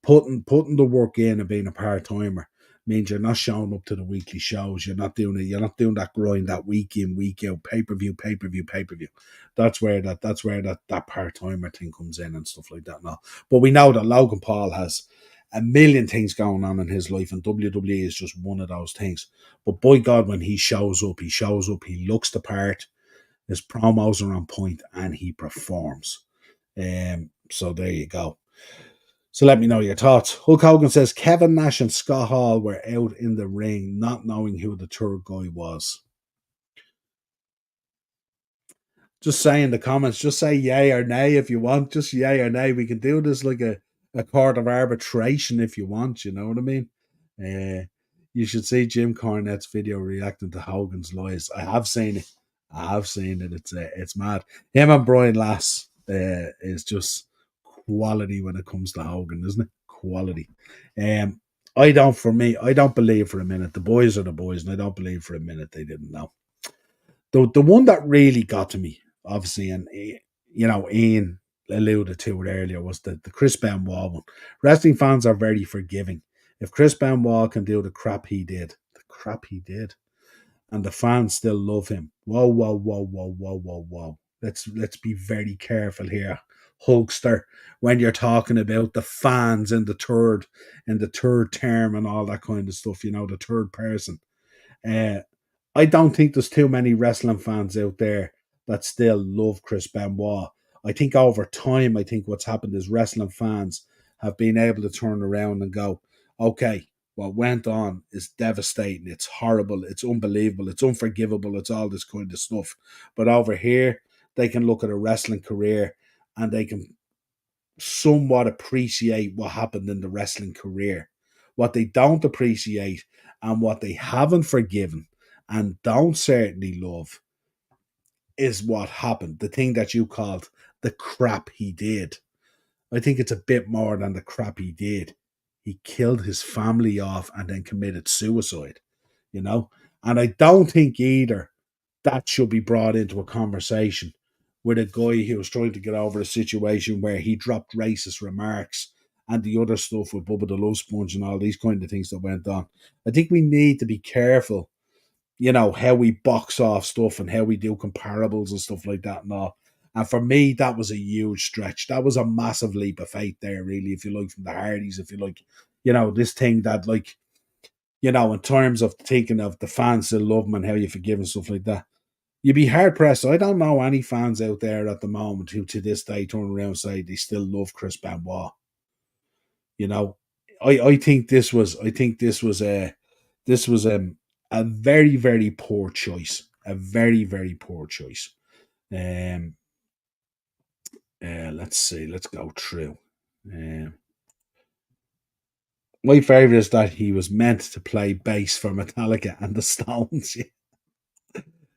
putting the work in and being a part timer means you're not showing up to the weekly shows. You're not doing it. You're not doing that grind, that week in, week out, pay per view, pay per view, pay per view. That's where that part timer thing comes in and stuff like that. Now, but we know that Logan Paul has a million things going on in his life, and WWE is just one of those things. But by God, when he shows up, he shows up. He looks the part. His promos are on point, and he performs. So there you go. So let me know your thoughts. Hulk Hogan says Kevin Nash and Scott Hall were out in the ring not knowing who the third guy was. Just say in the comments, just say yay or nay if you want. Just yay or nay. We can do this like a court of arbitration if you want, you know what I mean? Uh, you should see Jim Cornette's video reacting to Hogan's lies. I have seen it. I have seen it. It's mad. Him and Brian Lass is just quality when it comes to Hogan, isn't it? Quality. Um, I don't believe for a minute. The boys are the boys, and I don't believe for a minute they didn't know. The one that really got to me, obviously, and Ian alluded to it earlier, was the Chris Benoit one. Wrestling fans are very forgiving. If Chris Benoit can do the crap he did, and the fans still love him. Whoa, whoa, whoa, whoa, whoa, whoa, whoa. Let's be very careful here, Hulkster, when you're talking about the fans in the third term and all that kind of stuff. The third person. Uh, I don't think there's too many wrestling fans out there that still love Chris Benoit. I think over time, I think what's happened is wrestling fans have been able to turn around and go, okay, what went on is devastating. It's horrible. It's unbelievable. It's unforgivable. It's all this kind of stuff. But over here, they can look at a wrestling career and they can somewhat appreciate what happened in the wrestling career. What they don't appreciate and what they haven't forgiven and don't certainly love is what happened. The thing that you called the crap he did. I think it's a bit more than the crap he did. He killed his family off and then committed suicide, you know? And I don't think either that should be brought into a conversation with a guy who was trying to get over a situation where he dropped racist remarks and the other stuff with Bubba the Love Sponge and all these kind of things that went on. I think we need to be careful, how we box off stuff and how we do comparables and stuff like that and all. And for me, that was a huge stretch. That was a massive leap of faith there, really, if you like, from the Hardys, if you like, this thing that, like, in terms of thinking of the fans still love him and how you forgive and stuff like that. You'd be hard pressed. I don't know any fans out there at the moment who to this day turn around and say they still love Chris Benoit. You know, I think this was a very, very poor choice. A very, very poor choice. Um let's see, let's go through. Um my favourite is that he was meant to play bass for Metallica and the Stones.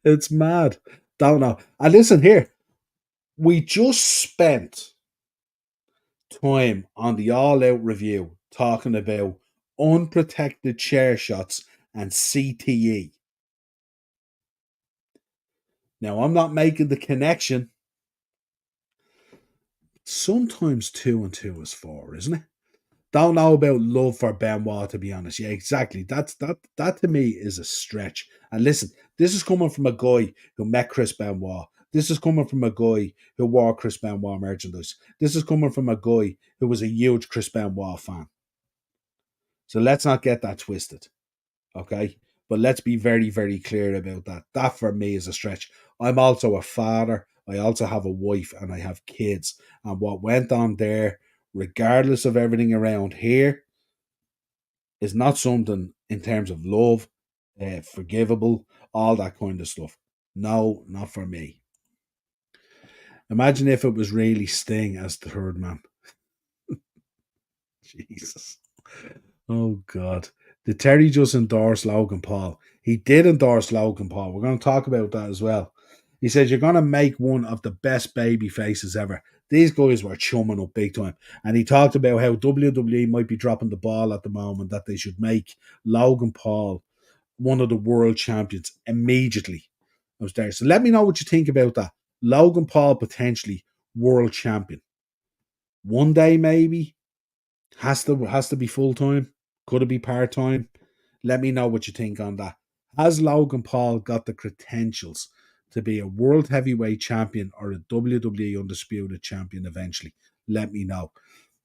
It's mad. Don't know. And listen here, we just spent time on the All Out review talking about unprotected chair shots and CTE. Now, I'm not making the connection. Sometimes two and two is four, isn't it? Don't know about love for Benoit, to be honest. Yeah, exactly. That to me is a stretch. And listen, this is coming from a guy who met Chris Benoit. This is coming from a guy who wore Chris Benoit merchandise. This is coming from a guy who was a huge Chris Benoit fan. So let's not get that twisted, okay? But let's be very, very clear about that. That for me is a stretch. I'm also a father. I also have a wife and I have kids. And what went on there, regardless of everything around here, is not something in terms of love, forgivable, all that kind of stuff. No, not for me. Imagine if it was really Sting as the third man. Jesus. Oh, God. Did Terry just endorse Logan Paul? He did endorse Logan Paul. We're going to talk about that as well. He says, you're going to make one of the best baby faces ever. These guys were chumming up big time. And he talked about how WWE might be dropping the ball at the moment, that they should make Logan Paul one of the world champions immediately. I was there. So let me know what you think about that. Logan Paul potentially world champion. One day maybe. Has to be full time. Could it be part time? Let me know what you think on that. Has Logan Paul got the credentials to be a world heavyweight champion or a WWE undisputed champion eventually? Let me know.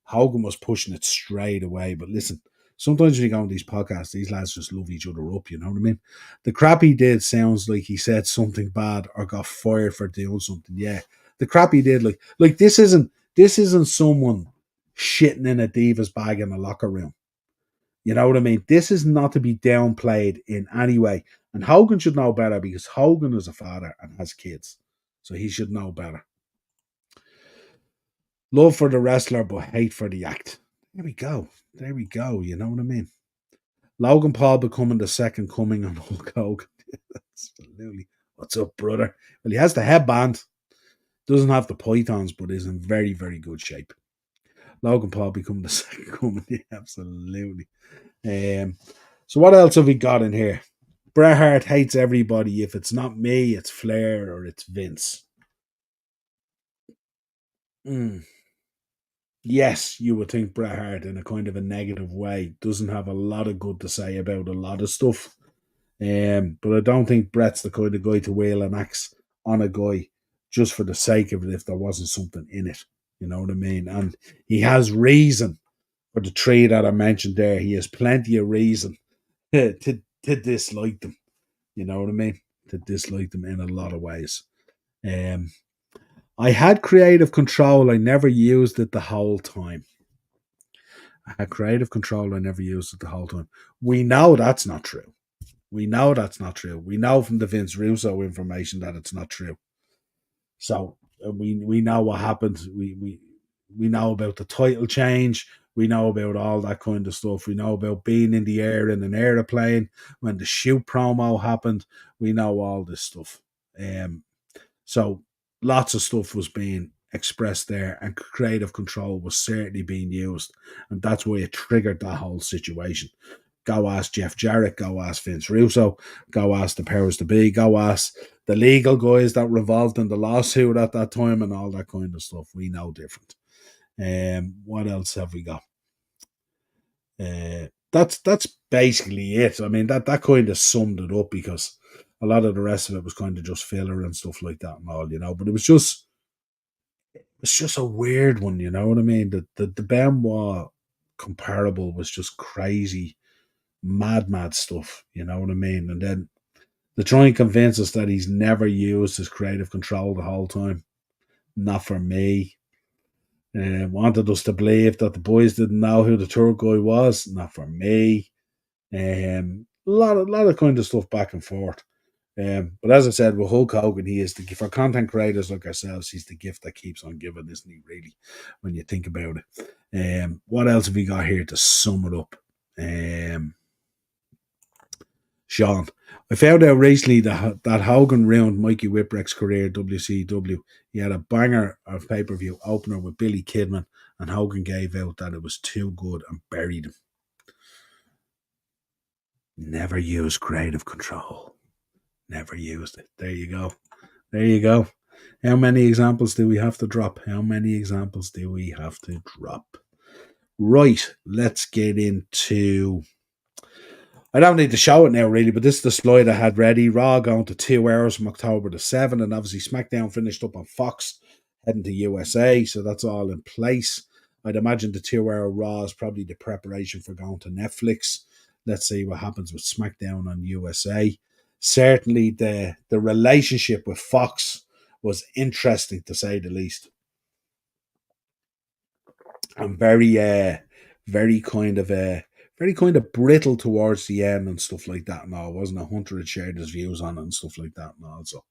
Hogan was pushing it straight away, but listen, sometimes when you go on these podcasts, these lads just love each other up, you know what I mean? The crap he did sounds like he said something bad or got fired for doing something. Yeah. The crap he did, like this isn't someone shitting in a diva's bag in a locker room. You know what I mean? This is not to be downplayed in any way. And Hogan should know better because Hogan is a father and has kids. So he should know better. Love for the wrestler, but hate for the act. There we go. There we go. You know what I mean? Logan Paul becoming the second coming on Hulk Hogan. Absolutely. What's up, brother? Well, he has the headband. Doesn't have the pythons, but is in very, very good shape. Logan Paul becoming the second coming. Yeah, absolutely. So what else have we got in here? Bret Hart hates everybody. If it's not me, it's Flair or it's Vince. Yes, you would think Bret Hart in a kind of a negative way doesn't have a lot of good to say about a lot of stuff. But I don't think Bret's the kind of guy to wheel an axe on a guy just for the sake of it if there wasn't something in it. You know what I mean? And he has reason for the three that I mentioned there. He has plenty of reason to dislike them. You know what I mean? To dislike them in a lot of ways. Um, I had creative control. I never used it the whole time. I had creative control. I never used it the whole time. We know that's not true. We know that's not true. We know from the Vince Russo information that it's not true. So we know what happened. We know about the title change. We know about all that kind of stuff. We know about being in the air in an aeroplane when the shoot promo happened. We know all this stuff. So lots of stuff was being expressed there, and creative control was certainly being used, and that's why it triggered that whole situation. Go ask Jeff Jarrett, go ask Vince Russo, go ask the powers to be, go ask the legal guys that were involved in the lawsuit at that time and all that kind of stuff. We know different. What else have we got? That's basically it. I mean that kind of summed it up because a lot of the rest of it was kind of just filler and stuff like that and all, you know. But it's just a weird one, you know what I mean? The Benoit comparable was just crazy, mad stuff, you know what I mean? And then they try and convince us that he's never used his creative control the whole time. Not for me. Wanted us to believe that the boys didn't know who the tour guy was. Not for me. A lot of kind of stuff back and forth. But as I said, with Hulk Hogan, he is the gift for content creators like ourselves. He's the gift that keeps on giving, isn't he? Really, when you think about it. What else have we got here to sum it up? Sean, I found out recently that Hogan ruined Mikey Whipwreck's career at WCW. He had a banger of pay-per-view opener with Billy Kidman, and Hogan gave out that it was too good and buried him. Never use creative control. Never used it. There you go. There you go. How many examples do we have to drop? How many examples do we have to drop? Right, let's get into. I don't need to show it now, really, but this is the slide I had ready. Raw going to 2 hours from October the 7th, and obviously SmackDown finished up on Fox, heading to USA, so that's all in place. I'd imagine the 2 hour Raw is probably the preparation for going to Netflix. Let's see what happens with SmackDown on USA. Certainly, the relationship with Fox was interesting, to say the least. And very kind of very kind of brittle towards the end and stuff like that and all. Wasn't a Hunter had shared his views on it and stuff like that and all. So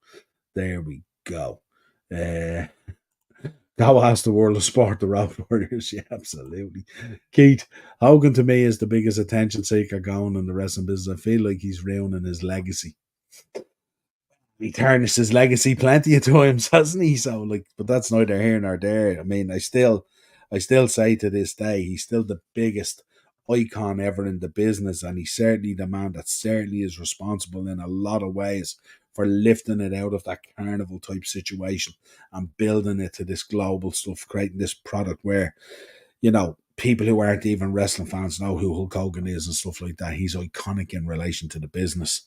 there we go. Go ask the world of sport, the Road Warriors. Yeah, absolutely. Keith, Hogan to me is the biggest attention seeker going in the wrestling business. I feel like he's ruining his legacy. He tarnished his legacy plenty of times, hasn't he? So like, but that's neither here nor there. I mean, I still say to this day, he's still the biggest icon ever in the business, and he's certainly the man that certainly is responsible in a lot of ways for lifting it out of that carnival type situation and building it to this global stuff, creating this product where, people who aren't even wrestling fans know who Hulk Hogan is and stuff like that. He's iconic in relation to the business.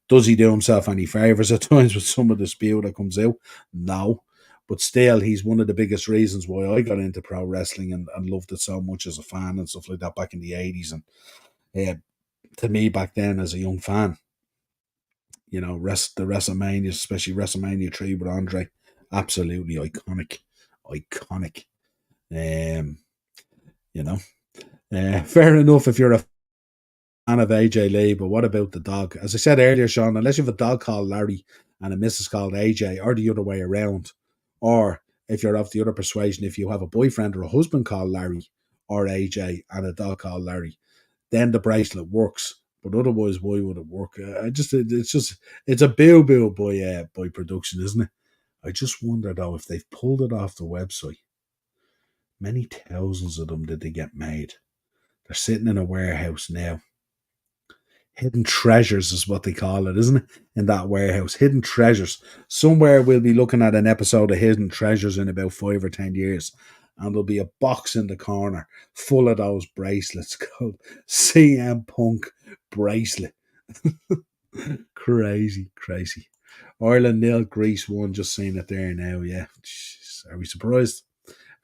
Does he do himself any favours at times with some of the spew that comes out? No. But still, he's one of the biggest reasons why I got into pro wrestling and loved it so much as a fan and stuff like that back in the 80s. And to me, back then as a young fan, the WrestleMania, especially WrestleMania 3 with Andre, absolutely iconic. Iconic. Um, fair enough if you're a fan of AJ Lee, but what about the dog? As I said earlier, Sean, unless you have a dog called Larry and a missus called AJ, or the other way around, or if you're of the other persuasion, if you have a boyfriend or a husband called Larry or AJ and a dog called Larry, then the bracelet works. But otherwise, why would it work? It's a boo boo by production, isn't it? I just wonder though if they've pulled it off the website. Many thousands of them did they get made? They're sitting in a warehouse now. Hidden treasures is what they call it, isn't it? In that warehouse, hidden treasures. Somewhere we'll be looking at an episode of Hidden Treasures in about 5 or 10 years, and there'll be a box in the corner full of those bracelets called CM Punk bracelet. Crazy. Ireland 0, Greece 1. Just seeing it there now. Yeah, jeez, are we surprised?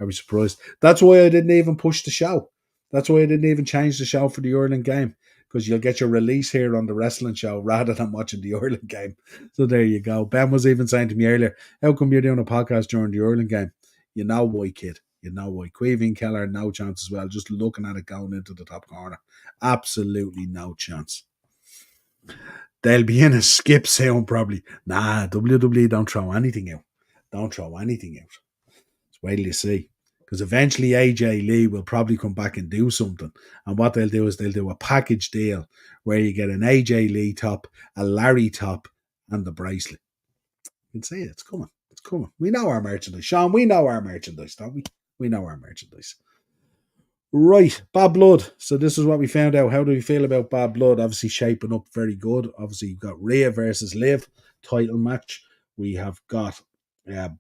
Are we surprised? That's why I didn't even push the show. That's why I didn't even change the show for the Ireland game, because you'll get your release here on the wrestling show rather than watching the Ireland game. So there you go. Ben was even saying to me earlier, how come you're doing a podcast during the Ireland game? You know why, kid. You know why. Queevy and Keller, no chance as well. Just looking at it going into the top corner. Absolutely no chance. They'll be in a skip soon, probably. Nah, WWE don't throw anything out. Don't throw anything out. Wait till you see. Because eventually AJ Lee will probably come back and do something. And what they'll do is they'll do a package deal where you get an AJ Lee top, a Larry top, and the bracelet. You can see it. It's coming. It's coming. We know our merchandise. Sean, we know our merchandise, don't we? We know our merchandise. Right, Bad Blood. So this is what we found out. How do we feel about Bad Blood? Obviously shaping up very good. Obviously you've got Rhea versus Liv title match. We have got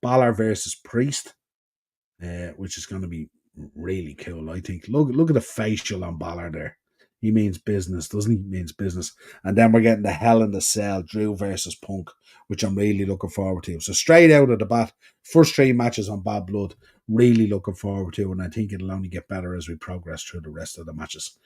Balor versus Priest. Which is going to be really cool, I think. Look at the facial on Balor there. He means business, doesn't he? He means business. And then we're getting the Hell in the Cell, Drew versus Punk, which I'm really looking forward to. So straight out of the bat, first 3 matches on Bad Blood, really looking forward to, and I think it'll only get better as we progress through the rest of the matches.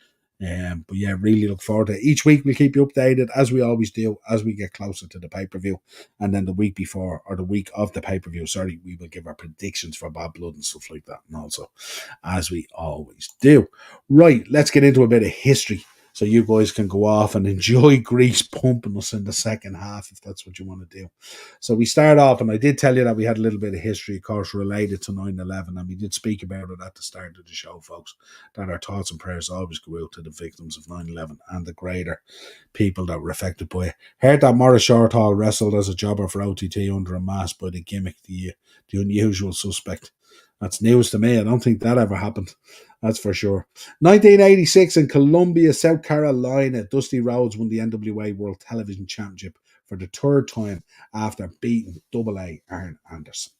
But yeah, really look forward to it. Each week we'll keep you updated, as we always do, as we get closer to the pay-per-view. And then the week before, or the week of the pay-per-view, we will give our predictions for Bad Blood and stuff like that. And also, as we always do. Right, let's get into a bit of history. So you guys can go off and enjoy Greece pumping us in the second half if that's what you want to do. So we start off, and I did tell you that we had a little bit of history, of course, related to 9/11, and we did speak about it at the start of the show, folks, that our thoughts and prayers always go out to the victims of 9/11 and the greater people that were affected by it. Heard that Maurice Shortall wrestled as a jobber for OTT under a mask by the gimmick, the unusual suspect. That's news to me. I don't think that ever happened. That's for sure. 1986 in Columbia, South Carolina, Dusty Rhodes won the NWA World Television Championship for the third time after beating Double A Arn Anderson.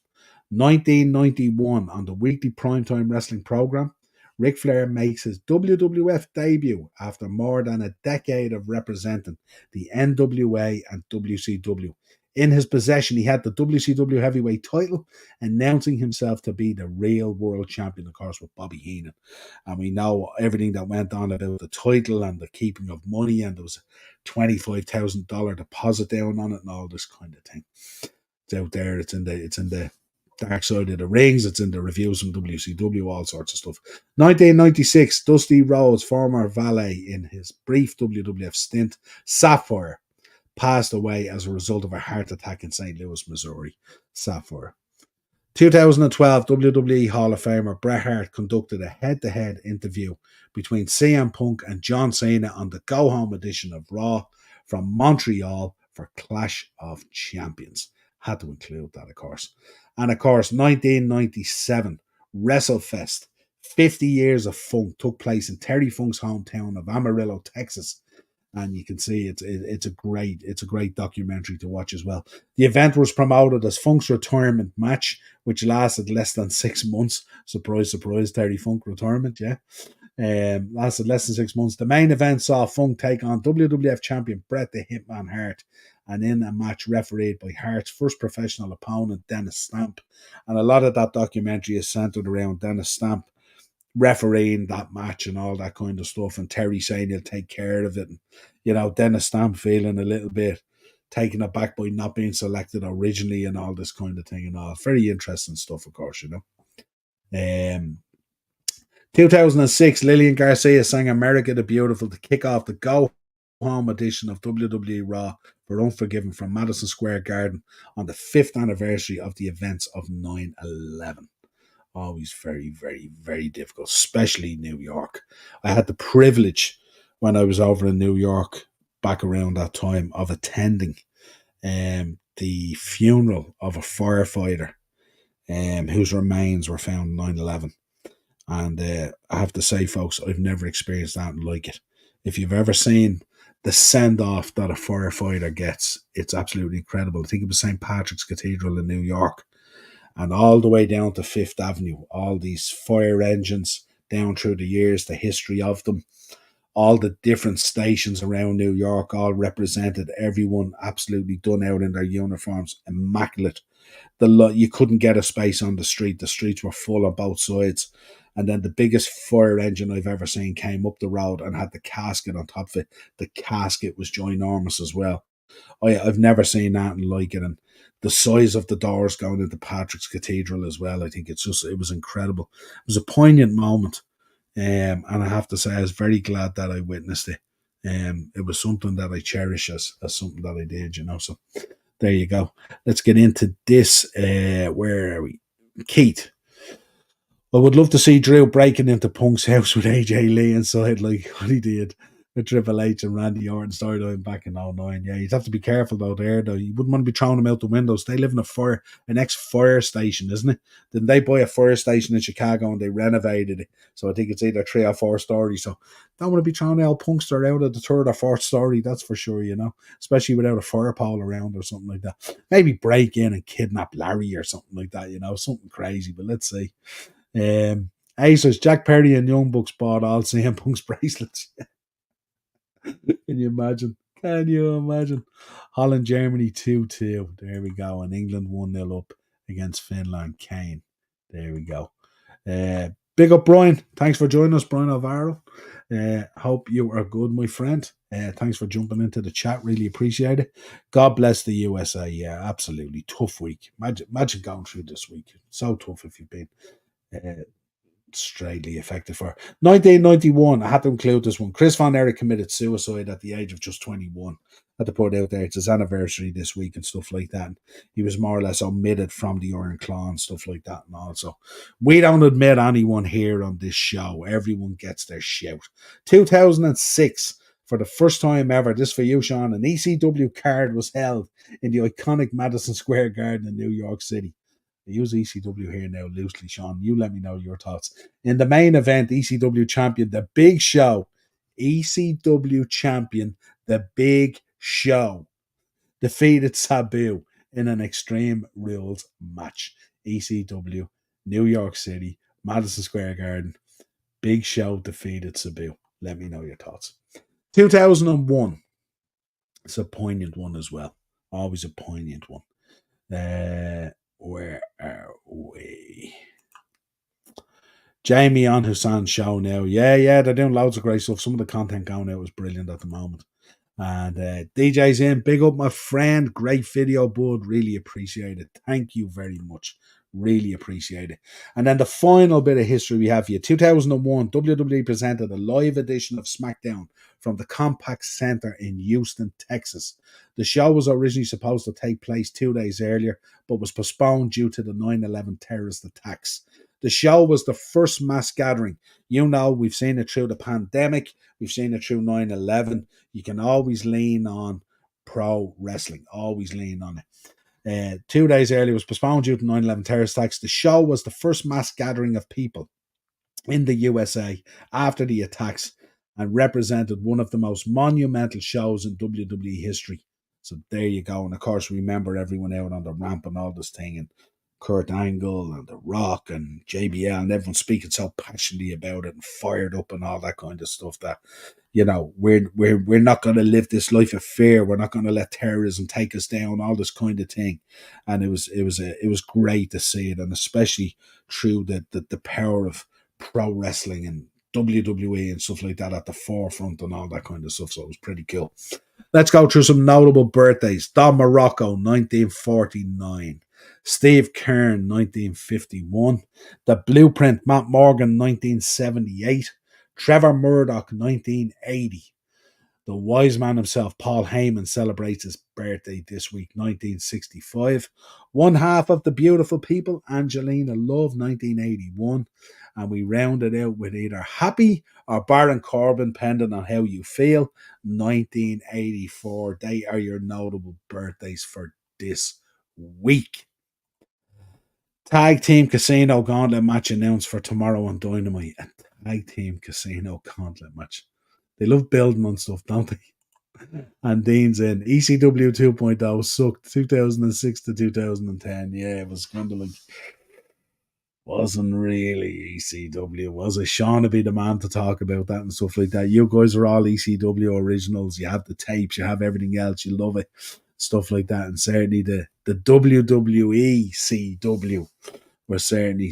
1991 on the weekly primetime wrestling program, Ric Flair makes his WWF debut after more than a decade of representing the NWA and WCW. In his possession, he had the WCW heavyweight title, announcing himself to be the real world champion, of course, with Bobby Heenan. And we know everything that went on about the title and the keeping of money, and there was a $25,000 deposit down on it and all this kind of thing. It's out there. It's in the Dark Side of the Rings. It's in the reviews from WCW, all sorts of stuff. 1996, Dusty Rhodes, former valet in his brief WWF stint, Sapphire, passed away as a result of a heart attack in St. Louis, Missouri. Sapphire. 2012, WWE Hall of Famer Bret Hart conducted a head-to-head interview between CM Punk and John Cena on the go-home edition of Raw from Montreal for Clash of Champions. Had to include that, of course. And of course, 1997, WrestleFest, 50 years of funk, took place in Terry Funk's hometown of Amarillo, Texas. And you can see it's a great documentary to watch as well. The event was promoted as Funk's retirement match, which lasted less than 6 months. Surprise, surprise, Terry Funk retirement, yeah. Lasted less than 6 months. The main event saw Funk take on WWF champion Bret the Hitman Hart, and in a match refereed by Hart's first professional opponent, Dennis Stamp. And a lot of that documentary is centered around Dennis Stamp refereeing that match and all that kind of stuff, and Terry saying he'll take care of it, and Dennis Stamp feeling a little bit taken aback by not being selected originally and all this kind of thing and all. Very interesting stuff, of course, 2006, Lillian Garcia sang America the Beautiful to kick off the go-home edition of WWE Raw for Unforgiven from Madison Square Garden on the 5th anniversary of the events of 9/11. Always very, very, very difficult, especially New York. I had the privilege when I was over in New York back around that time of attending the funeral of a firefighter whose remains were found in 9/11. And I have to say, folks, I've never experienced that like it. If you've ever seen the send-off that a firefighter gets, it's absolutely incredible. I think it was St. Patrick's Cathedral in New York. And all the way down to Fifth Avenue, all these fire engines down through the years, the history of them, all the different stations around New York, all represented, everyone absolutely done out in their uniforms, immaculate. You couldn't get a space on the street. The streets were full on both sides. And then the biggest fire engine I've ever seen came up the road and had the casket on top of it. The casket was ginormous as well. I've never seen that like it. And the size of the doors going into Patrick's Cathedral as well, I think it was incredible. It was a poignant moment. And I have to say, I was very glad that I witnessed it. It was something that I cherish as something that I did, So there you go. Let's get into this. Where are we? Keith. I would love to see Drew breaking into Punk's house with AJ Lee inside, like what he did with Triple H and Randy Orton storyline back in '09. Yeah, you'd have to be careful though. You wouldn't want to be throwing them out the windows. They live in an ex-fire station, isn't it? Didn't they buy a fire station in Chicago and they renovated it? So I think it's either 3 or 4 stories. So don't want to be throwing El Punkster out of the 3rd or 4th story, that's for sure, especially without a fire pole around or something like that. Maybe break in and kidnap Larry or something like that, something crazy, but let's see. Aces, Jack Perry and Young Bucks bought all CM Punk's bracelets. Can you imagine? Holland, Germany 2-2. There we go. And England 1-0 up against Finland. Kane. There we go. Big up, Brian. Thanks for joining us, Brian Alvaro. Hope you are good, my friend. Thanks for jumping into the chat. Really appreciate it. God bless the USA. Yeah, absolutely. Tough week. Imagine going through this week. So tough if you've been straightly affected for. 1991, I had to include this one. Chris Von Erich committed suicide at the age of just 21. Had to put it out there. It's his anniversary this week and stuff like that. And he was more or less omitted from the Iron Claw and stuff like that. And also, we don't admit anyone here on this show. Everyone gets their shout. 2006, for the first time ever, this for you, Sean, an ECW card was held in the iconic Madison Square Garden in New York City. I use ECW here now loosely, Sean. You let me know your thoughts. In the main event, ECW champion, The Big Show, ECW champion, The Big Show, defeated Sabu in an Extreme Rules match. ECW, New York City, Madison Square Garden. Big Show defeated Sabu. Let me know your thoughts. 2001. It's a poignant one as well. Always a poignant one. Where are we? Jamie on Hassan's show now. Yeah, they're doing loads of great stuff. Some of the content going out is brilliant at the moment. And DJ's in. Big up, my friend. Great video, bud. Really appreciate it. Thank you very much. Really appreciate it. And then the final bit of history we have here. 2001, WWE presented a live edition of SmackDown from the Compaq Center in Houston, Texas. The show was originally supposed to take place 2 days earlier, but was postponed due to the 9/11 terrorist attacks. The show was the first mass gathering. You know, we've seen it through the pandemic. We've seen it through 9/11. You can always lean on pro wrestling. Always lean on it. 2 days earlier, it was postponed due to 9/11 terrorist attacks. The show was the first mass gathering of people in the USA after the attacks and represented one of the most monumental shows in WWE history. So there you go. And of course, remember everyone out on the ramp and all this thing, and Kurt Angle and The Rock and JBL, and everyone speaking so passionately about it and fired up and all that kind of stuff that, you know, we're not going to live this life of fear. We're not going to let terrorism take us down. All this kind of thing, and it was great to see it, and especially through the power of pro wrestling and WWE and stuff like that at the forefront and all that kind of stuff. So it was pretty cool. Let's go through some notable birthdays. Don Morocco, 1949. Steve Kern, 1951. The Blueprint, Matt Morgan, 1978. Trevor Murdoch, 1980. The wise man himself, Paul Heyman, celebrates his birthday this week, 1965. One half of the beautiful people, Angelina Love, 1981. And we round it out with either Happy or Baron Corbin, depending on how you feel, 1984. They are your notable birthdays for this week. Tag Team Casino Gauntlet match announced for tomorrow on Dynamite. A Tag Team Casino Gauntlet match. They love building on stuff, don't they? And Dean's in. ECW 2.0 sucked 2006 to 2010. Yeah, it was kind of like, wasn't really ECW, was it? Sean would be the man to talk about that and stuff like that. You guys are all ECW originals. You have the tapes, you have everything else. You love it. Stuff like that. And certainly the WWE CW was certainly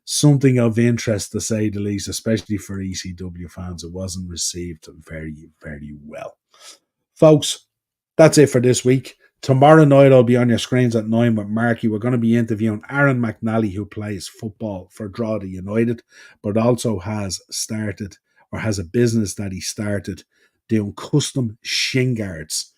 something of interest, to say the least, especially for ECW fans. It wasn't received very, very well. Folks, that's it for this week. Tomorrow night, I'll be on your screens at 9 with Marky. We're going to be interviewing Aaron McNally, who plays football for Drogheda United, but also has a business that he started doing custom shin guards.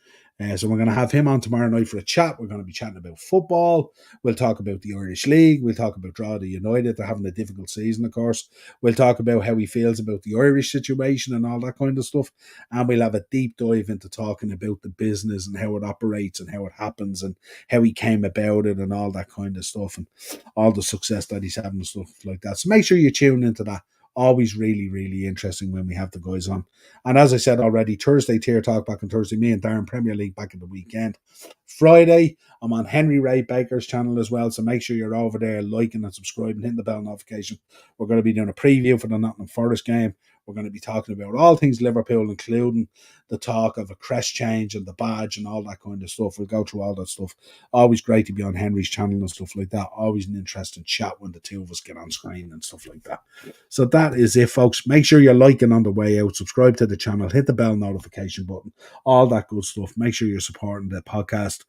So we're going to have him on tomorrow night for a chat. We're going to be chatting about football. We'll talk about the Irish League. We'll talk about Drogheda United. They're having a difficult season, of course. We'll talk about how he feels about the Irish situation and all that kind of stuff. And we'll have a deep dive into talking about the business and how it operates and how it happens and how he came about it and all that kind of stuff and all the success that he's having and stuff like that. So make sure you tune into that. Always really, really interesting when we have the guys on. And as I said already, Thursday, Tier Talk back on Thursday. Me and Darren, Premier League back in the weekend. Friday, I'm on Henry Ray Baker's channel as well. So make sure you're over there liking and subscribing, hitting the bell notification. We're going to be doing a preview for the Nottingham Forest game. We're going to be talking about all things Liverpool, including the talk of a crest change and the badge and all that kind of stuff. We'll go through all that stuff. Always great to be on Henry's channel and stuff like that. Always an interesting chat when the two of us get on screen and stuff like that. So that is it, folks. Make sure you're liking on the way out. Subscribe to the channel. Hit the bell notification button. All that good stuff. Make sure you're supporting the podcast.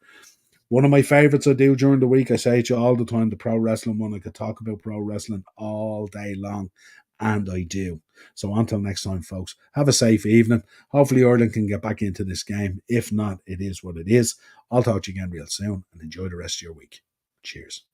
One of my favorites I do during the week, I say it to you all the time, the pro wrestling one. I could talk about pro wrestling all day long, and I do. So until next time, folks, have a safe evening. Hopefully Ireland can get back into this game. If not, it is what it is. I'll talk to you again real soon, and enjoy the rest of your week. Cheers.